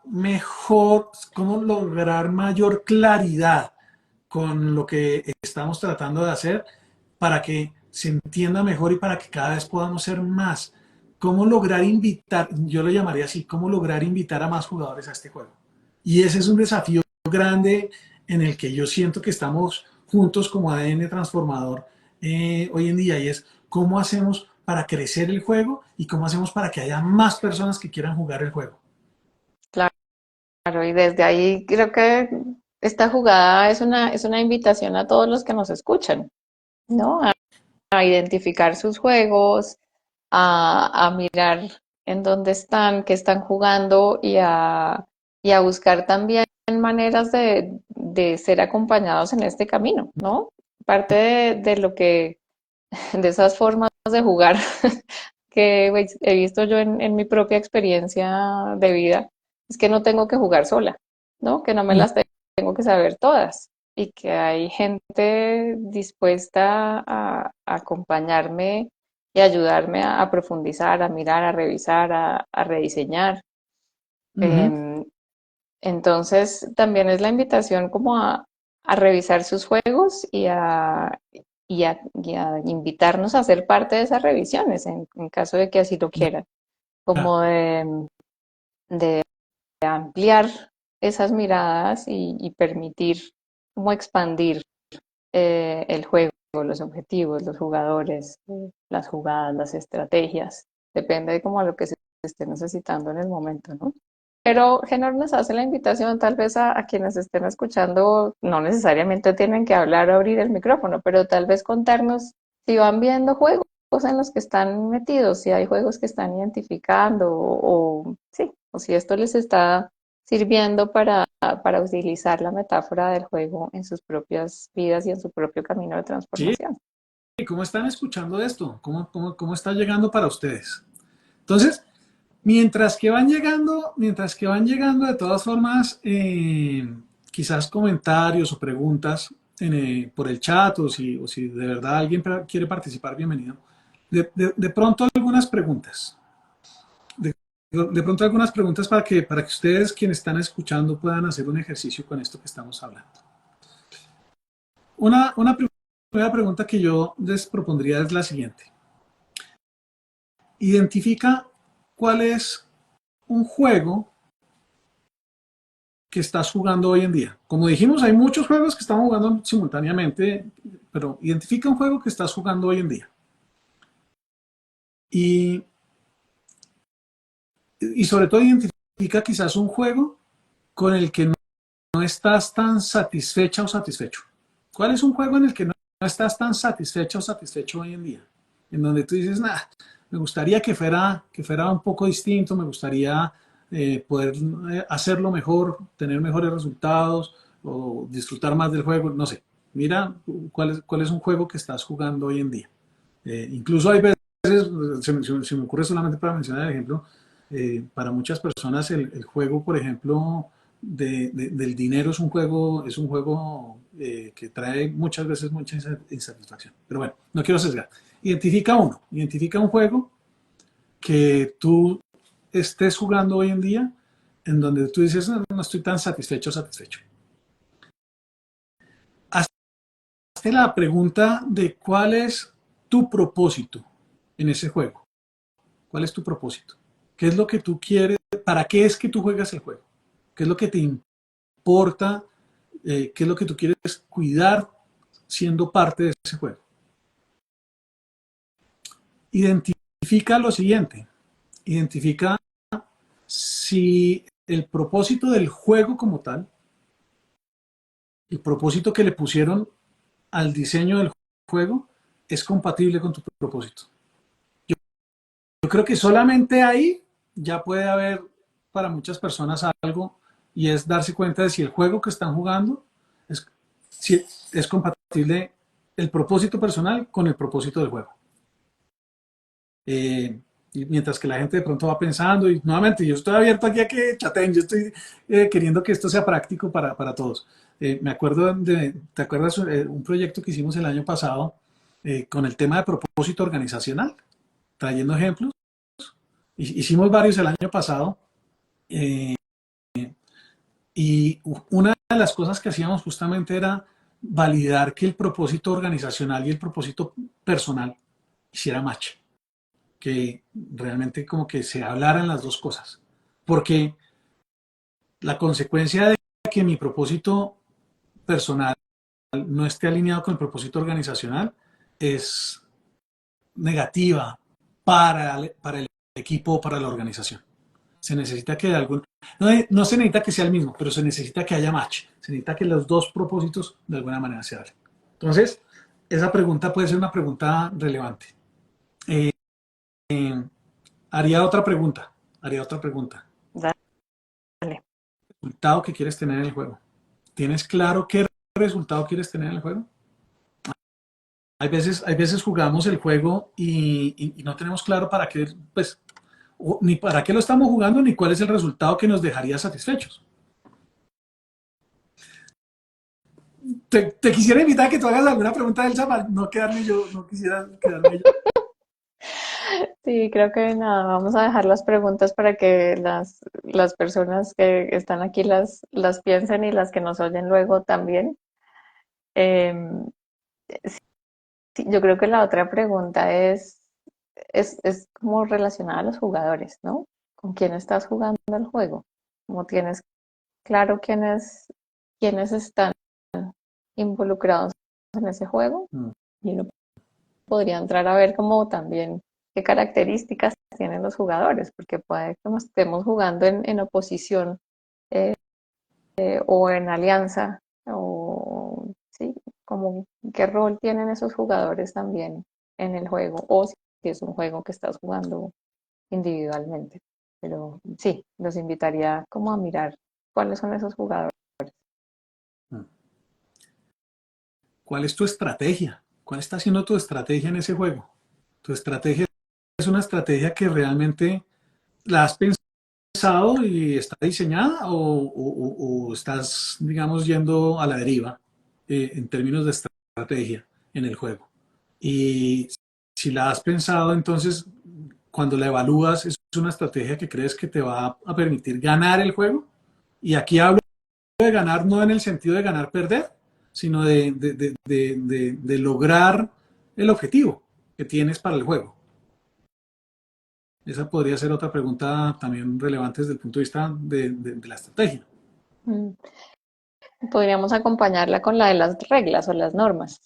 S2: mejor, cómo lograr mayor claridad con lo que estamos tratando de hacer para que se entienda mejor y para que cada vez podamos ser más. ¿Cómo lograr invitar, yo lo llamaría así, cómo lograr invitar a más jugadores a este juego? Y ese es un desafío grande en el que yo siento que estamos juntos como ADN transformador hoy en día, y es cómo hacemos para crecer el juego y cómo hacemos para que haya más personas que quieran jugar el juego.
S3: Claro, y desde ahí creo que esta jugada es una invitación a todos los que nos escuchan, ¿no? A identificar sus juegos, a mirar en dónde están, qué están jugando y a buscar también maneras de ser acompañados en este camino, ¿no? Parte de lo que, de esas formas de jugar que pues, he visto yo en mi propia experiencia de vida, es que no tengo que jugar sola, ¿no? Que no me las tengo que saber todas y que hay gente dispuesta a acompañarme y ayudarme a profundizar, a mirar, a revisar, a rediseñar.
S2: Uh -huh.
S3: Em, entonces, también es la invitación como a revisar sus juegos y a invitarnos a ser parte de esas revisiones en caso de que así lo quieran, como de ampliar esas miradas y permitir como expandir el juego, los objetivos, los jugadores, las jugadas, las estrategias. Depende de como lo que se esté necesitando en el momento, ¿no? Pero Genor nos hace la invitación tal vez a quienes estén escuchando, no necesariamente tienen que hablar o abrir el micrófono, pero tal vez contarnos si van viendo juegos en los que están metidos, si hay juegos que están identificando sí, o si esto les está sirviendo para utilizar la metáfora del juego en sus propias vidas y en su propio camino de
S2: Sí,
S3: transformación.
S2: ¿cómo están escuchando esto? ¿Cómo está llegando para ustedes? Entonces, mientras que van llegando de todas formas, quizás comentarios o preguntas por el chat, o si de verdad alguien quiere participar, bienvenido. De pronto algunas preguntas. De pronto algunas preguntas para que ustedes, quienes están escuchando, puedan hacer un ejercicio con esto que estamos hablando. Una primera pregunta que yo les propondría es la siguiente. Identifica cuál es un juego que estás jugando hoy en día. Como dijimos, hay muchos juegos que estamos jugando simultáneamente, pero identifica un juego que estás jugando hoy en día. Y sobre todo identifica quizás un juego con el que no no estás tan satisfecha o satisfecho? ¿Cuál es un juego en el que no estás tan satisfecha o satisfecho hoy en día? En donde tú dices, nah, me gustaría que fuera un poco distinto, me gustaría poder hacerlo mejor, tener mejores resultados o disfrutar más del juego, no sé. Mira cuál es un juego que estás jugando hoy en día. Incluso hay veces, se me ocurre solamente para mencionar el ejemplo, para muchas personas el juego, por ejemplo, del dinero es un juego que trae muchas veces mucha insatisfacción. Pero bueno, no quiero sesgar. Identifica un juego que tú estés jugando hoy en día en donde tú dices, no, no estoy tan satisfecho o satisfecho. Hazte la pregunta de cuál es tu propósito en ese juego. ¿Cuál es tu propósito? ¿Qué es lo que tú quieres? ¿Para qué es que tú juegas el juego? ¿Qué es lo que te importa? ¿Qué es lo que tú quieres cuidar siendo parte de ese juego? Identifica lo siguiente. Identifica si el propósito del juego como tal, el propósito que le pusieron al diseño del juego, es compatible con tu propósito. Yo creo que solamente ahí ya puede haber para muchas personas algo, y es darse cuenta de si el juego que están jugando si es compatible el propósito personal con el propósito del juego. Y mientras que la gente de pronto va pensando, y nuevamente yo estoy abierto aquí a que chateen, yo estoy queriendo que esto sea práctico para todos. Me acuerdo ¿te acuerdas un proyecto que hicimos el año pasado con el tema de propósito organizacional? Trayendo ejemplos. Hicimos varios el año pasado eh, y una de las cosas que hacíamos justamente era validar que el propósito organizacional y el propósito personal hiciera match, que realmente como que se hablaran las dos cosas, porque la consecuencia de que mi propósito personal no esté alineado con el propósito organizacional es negativa para el equipo o para la organización. Se necesita que no se necesita que sea el mismo, pero se necesita que haya match, se necesita que los dos propósitos de alguna manera se hablen. Entonces, esa pregunta puede ser una pregunta relevante. Eh, haría otra pregunta,
S3: Dale.
S2: resultado que quieres tener en el juego. ¿Tienes claro qué resultado quieres tener en el juego? Hay veces jugamos el juego y no tenemos claro para qué, pues, ni para qué lo estamos jugando, ni cuál es el resultado que nos dejaría satisfechos. Te quisiera invitar a que tú hagas alguna pregunta del para no quedarme yo, no quisiera quedarme yo.
S3: Sí, creo que nada, vamos a dejar las preguntas para que las personas que están aquí las piensen y las que nos oyen luego también. Em, sí, yo creo que la otra pregunta es como relacionada a los jugadores, ¿no? ¿Con quién estás jugando el juego? Como tienes claro quiénes están involucrados en ese juego,
S2: Mm.
S3: y uno podría entrar a ver como también qué características tienen los jugadores, porque puede que nos estemos jugando en oposición eh, o en alianza, o sí, como qué rol tienen esos jugadores también en el juego, o si es un juego que estás jugando individualmente. Pero sí, los invitaría como a mirar cuáles son esos jugadores.
S2: ¿Cuál es tu estrategia? ¿Cuál está siendo tu estrategia en ese juego? ¿Tu estrategia es una estrategia que realmente la has pensado y está diseñada o estás, digamos, yendo a la deriva en términos de estrategia en el juego? Y si la has pensado, entonces, cuando la evalúas, ¿es una estrategia que crees que te va a permitir ganar el juego? Y aquí hablo de ganar no en el sentido de ganar-perder, sino de lograr el objetivo que tienes para el juego. Esa podría ser otra pregunta también relevante desde el punto de vista de la estrategia.
S3: Mm. Podríamos acompañarla con la de las reglas o las normas,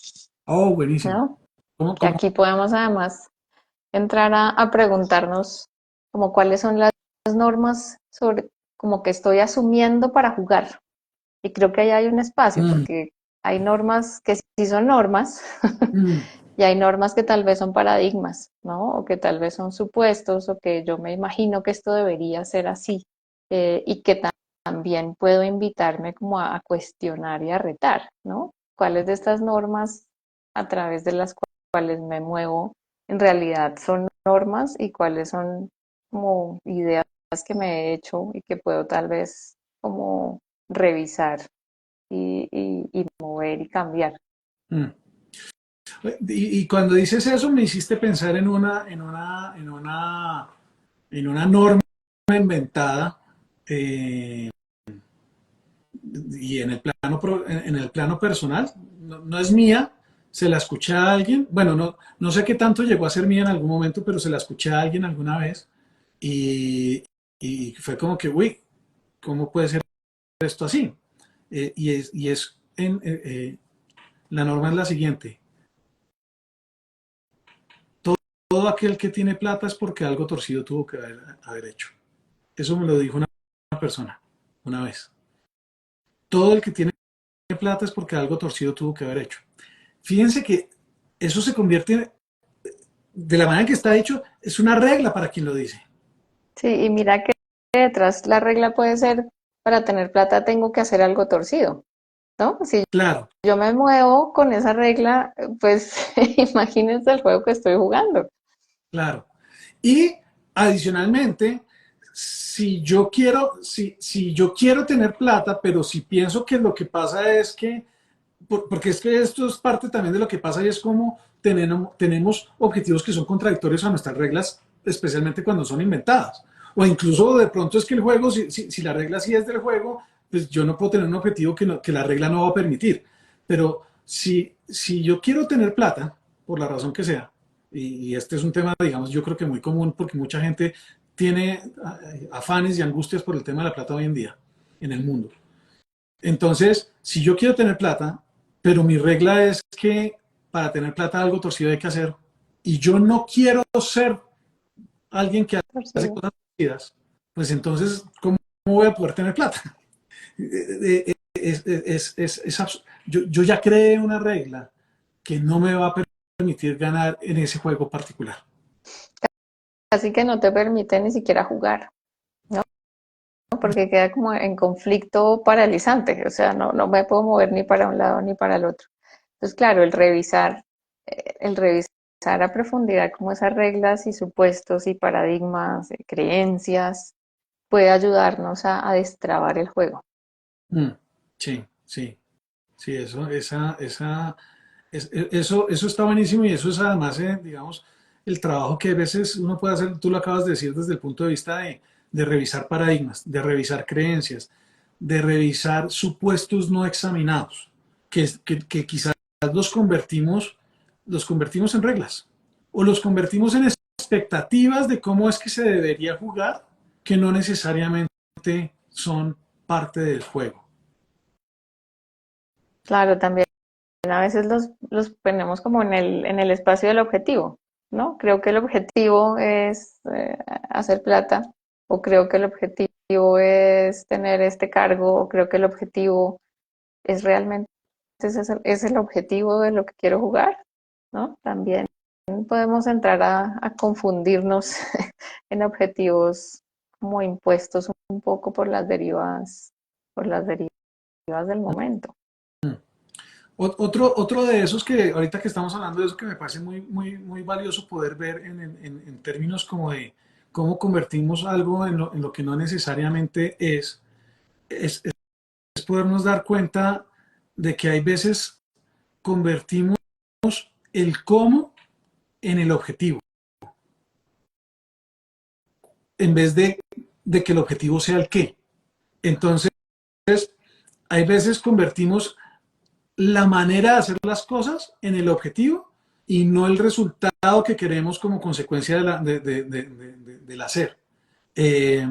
S2: Oh, buenísimo.
S3: ¿no?
S2: ¿Cómo,
S3: Que
S2: cómo?
S3: aquí podemos además entrar a preguntarnos como cuáles son las normas sobre como que estoy asumiendo para jugar Y creo que ahí hay un espacio,
S2: Mm,
S3: porque hay normas que sí son normas
S2: mm,
S3: y hay normas que tal vez son paradigmas, ¿no? O que tal vez son supuestos o que yo me imagino que esto debería ser así, y que también puedo invitarme como a cuestionar y a retar, ¿no? ¿Cuáles de estas normas a través de las cuales me muevo en realidad son normas y cuáles son como ideas que me he hecho y que puedo tal vez como revisar y mover y cambiar?
S2: mm. Y cuando dices eso me hiciste pensar en una norma inventada, eh, y en el plano personal, no, no es mía, se la escuché a alguien, bueno, no, no sé qué tanto llegó a ser mía en algún momento, pero se la escuché a alguien alguna vez y, y fue como que, uy, ¿cómo puede ser esto así? La norma es la siguiente: todo aquel que tiene plata es porque algo torcido tuvo que haber hecho. Eso me lo dijo una persona una vez. Todo el que tiene plata es porque algo torcido tuvo que haber hecho. Fíjense que eso se convierte, de la manera que está hecho, es una regla para quien lo dice.
S3: Sí, y mira que detrás la regla puede ser, para tener plata tengo que hacer algo torcido, ¿no? Si
S2: Claro,
S3: yo me muevo con esa regla, pues imagínense el juego que estoy jugando.
S2: claro. Y adicionalmente, si yo quiero tener plata, pero si pienso que lo que pasa es que, porque es que esto es parte también de lo que pasa y es como tenemos objetivos que son contradictorios a nuestras reglas, especialmente cuando son inventadas. O incluso de pronto es que el juego, si la regla sí es del juego, pues yo no puedo tener un objetivo que la regla no va a permitir. Pero si yo quiero tener plata, por la razón que sea, y este es un tema, digamos, yo creo que muy común porque mucha gente tiene afanes y angustias por el tema de la plata hoy en día en el mundo. Entonces, si yo quiero tener plata, pero mi regla es que para tener plata algo torcido hay que hacer, y yo no quiero ser alguien que hace
S3: Torcido.
S2: cosas torcidas, pues entonces, ¿cómo voy a poder tener plata? Yo ya creé una regla que no me va a permitir ganar en ese juego particular.
S3: Así que no te permite ni siquiera jugar, ¿no? Porque queda como en conflicto paralizante, o sea, no me puedo mover ni para un lado ni para el otro. Entonces, claro, el revisar a profundidad como esas reglas y supuestos y paradigmas, creencias, puede ayudarnos a destrabar el juego.
S2: Mm, sí, sí, sí, eso está buenísimo y eso es además, digamos, el trabajo que a veces uno puede hacer, tú lo acabas de decir desde el punto de vista de revisar paradigmas, de revisar creencias, de revisar supuestos no examinados, que quizás los convertimos en reglas o los convertimos en expectativas de cómo es que se debería jugar, que no necesariamente son parte del juego.
S3: Claro, también a veces los ponemos como en el espacio del objetivo, ¿no? Creo que el objetivo es hacer plata, o creo que el objetivo es tener este cargo, o creo que el objetivo es realmente es el objetivo de lo que quiero jugar, ¿no? También podemos entrar a confundirnos en objetivos como impuestos un poco por las derivas del momento.
S2: Otro de esos que ahorita que estamos hablando de eso que me parece muy, muy, muy valioso poder ver en términos como de cómo convertimos algo en lo que no necesariamente es podernos dar cuenta de que hay veces convertimos el cómo en el objetivo, en vez de que el objetivo sea el qué. Entonces, hay veces convertimos la manera de hacer las cosas en el objetivo y no el resultado que queremos como consecuencia del hacer. Eh,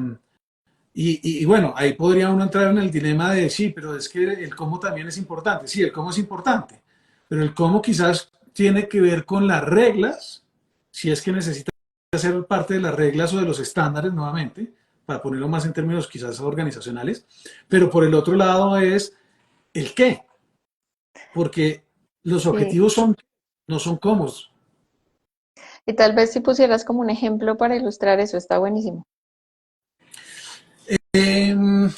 S2: y bueno, ahí podría uno entrar en el dilema de sí, pero es que el cómo también es importante. Sí, el cómo es importante, pero el cómo quizás tiene que ver con las reglas, si es que necesita ser parte de las reglas o de los estándares nuevamente, para ponerlo más en términos quizás organizacionales, pero por el otro lado es el qué, porque los
S3: Sí.
S2: objetivos no son cómo.
S3: Y tal vez si pusieras como un ejemplo para ilustrar eso, está buenísimo.
S2: Em,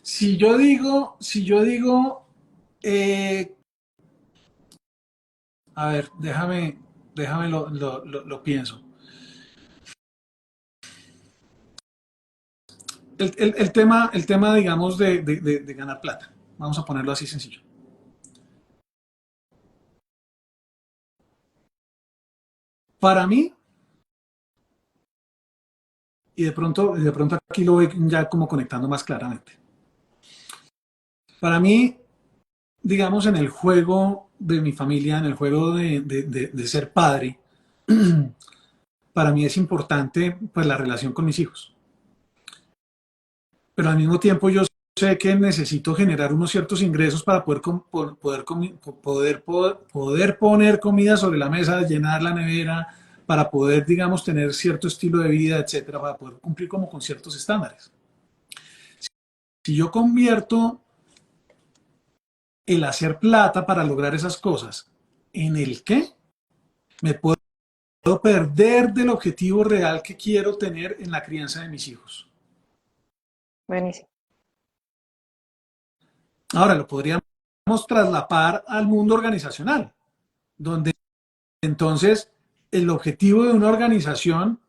S2: si yo digo, eh, a ver, déjame lo pienso. El tema, digamos, de ganar plata. Vamos a ponerlo así sencillo. Para mí, y de pronto aquí lo voy ya como conectando más claramente. Para mí, digamos, en el juego de mi familia, en el juego de ser padre, para mí es importante pues la relación con mis hijos. Pero al mismo tiempo yo sé que necesito generar unos ciertos ingresos para poder poner comida sobre la mesa, llenar la nevera, para poder, digamos, tener cierto estilo de vida, etcétera, para poder cumplir como con ciertos estándares. Si yo convierto el hacer plata para lograr esas cosas en el qué, me puedo perder del objetivo real que quiero tener en la crianza de mis hijos.
S3: Buenísimo.
S2: Ahora lo podríamos traslapar al mundo organizacional, donde entonces el objetivo de una organización,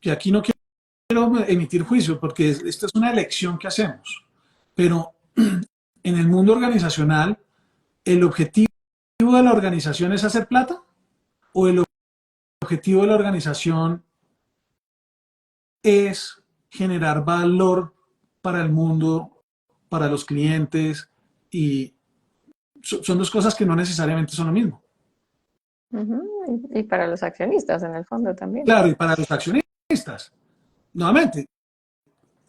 S2: que aquí no quiero emitir juicio porque esta es una elección que hacemos, pero en el mundo organizacional, ¿el objetivo de la organización es hacer plata o el objetivo de la organización es generar valor para el mundo, para los clientes? Y son dos cosas que no necesariamente son lo mismo.
S3: Ujú. Y para los accionistas en el fondo también.
S2: Claro, y para los accionistas, nuevamente,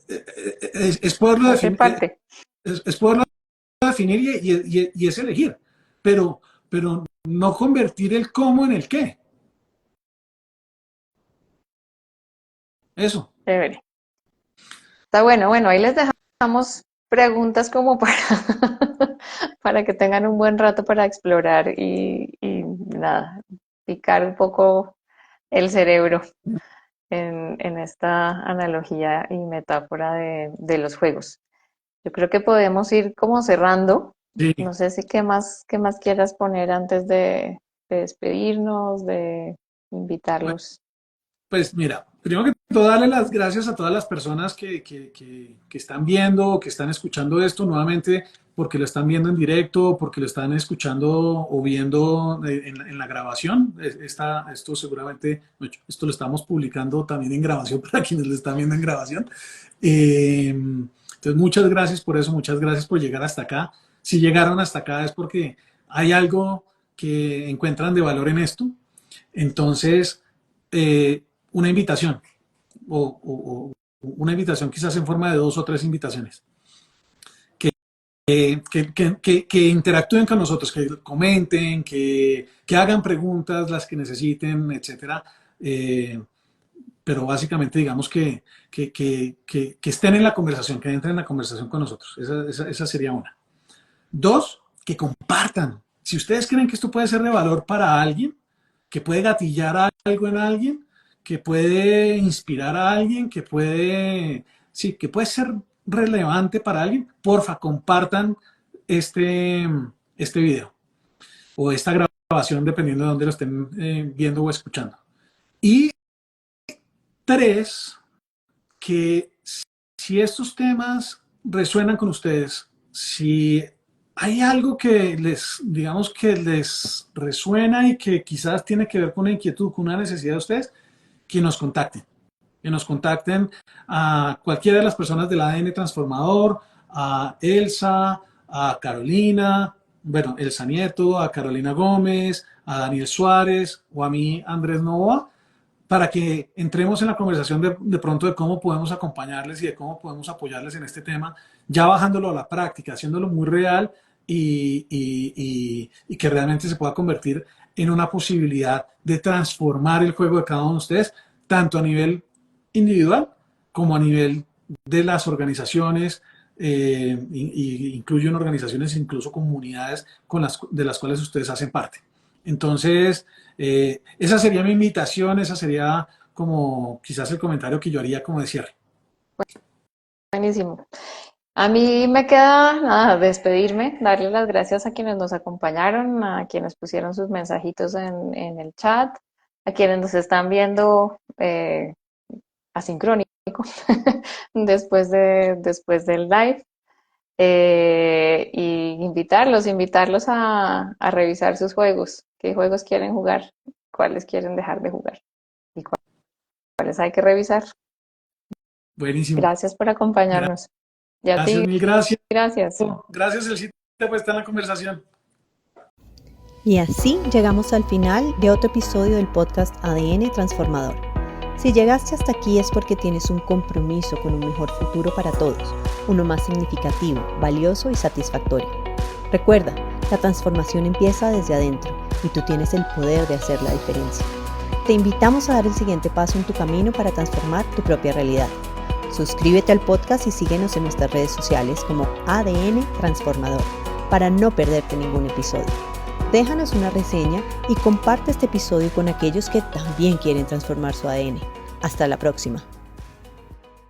S2: es poderlo
S3: Hace
S2: definir,
S3: parte.
S2: es poderlo definir y es elegir, pero no convertir el cómo en el qué. Eso.
S3: Chévere. Está bueno. Bueno, ahí les dejamos preguntas como para, para que tengan un buen rato para explorar y nada, picar un poco el cerebro en esta analogía y metáfora de los juegos. Yo creo que podemos ir como cerrando.
S2: Sí.
S3: No sé si qué más quieras poner antes de despedirnos, de invitarlos.
S2: Pues mira, primero que todo, darle las gracias a todas las personas que están viendo, que están escuchando esto nuevamente, porque lo están viendo en directo, porque lo están escuchando o viendo en la grabación. Esto seguramente, esto lo estamos publicando también en grabación para quienes lo están viendo en grabación. Entonces, muchas gracias por eso, muchas gracias por llegar hasta acá. Si llegaron hasta acá es porque hay algo que encuentran de valor en esto. Entonces, una invitación o una invitación quizás en forma de 2 o 3 invitaciones. Que interactúen con nosotros, que comenten, que hagan preguntas, las que necesiten, etcétera. Pero básicamente digamos que estén en la conversación, que entren en la conversación con nosotros. Esa sería una. 2, que compartan. Si ustedes creen que esto puede ser de valor para alguien, que puede gatillar algo en alguien, que puede inspirar a alguien, sí, que puede ser relevante para alguien, porfa, compartan este, este video o esta grabación, dependiendo de dónde lo estén viendo o escuchando. Y 3, que si estos temas resuenan con ustedes, si hay algo que digamos que les resuena y que quizás tiene que ver con una inquietud, con una necesidad de ustedes, que nos contacten. Que nos contacten a cualquiera de las personas del ADN Transformador, a Elsa, a Carolina, bueno, Elsa Nieto, a Carolina Gómez, a Daniel Suárez o a mí, Andrés Novoa, para que entremos en la conversación de pronto de cómo podemos acompañarles y de cómo podemos apoyarles en este tema, ya bajándolo a la práctica, haciéndolo muy real y que realmente se pueda convertir en una posibilidad de transformar el juego de cada uno de ustedes, tanto a nivel individual como a nivel de las organizaciones, y incluyen organizaciones, incluso comunidades de las cuales ustedes hacen parte. Entonces, esa sería mi invitación, esa sería como quizás el comentario que yo haría como de cierre.
S3: Buenísimo. A mí me queda nada, despedirme, darle las gracias a quienes nos acompañaron, a quienes pusieron sus mensajitos en el chat, a quienes nos están viendo asincrónico después del live. Y invitarlos a revisar sus juegos, qué juegos quieren jugar, cuáles quieren dejar de jugar y cuáles hay que revisar.
S2: Buenísimo.
S3: Gracias por acompañarnos. Y a
S2: Gracias,
S3: ti,
S2: mil gracias.
S3: gracias.
S2: Gracias, Elcita, por estar en la conversación.
S1: Y así llegamos al final de otro episodio del podcast ADN Transformador. Si llegaste hasta aquí es porque tienes un compromiso con un mejor futuro para todos, uno más significativo, valioso y satisfactorio. Recuerda, la transformación empieza desde adentro y tú tienes el poder de hacer la diferencia. Te invitamos a dar el siguiente paso en tu camino para transformar tu propia realidad. Suscríbete al podcast y síguenos en nuestras redes sociales como ADN Transformador para no perderte ningún episodio. Déjanos una reseña y comparte este episodio con aquellos que también quieren transformar su ADN. Hasta la próxima.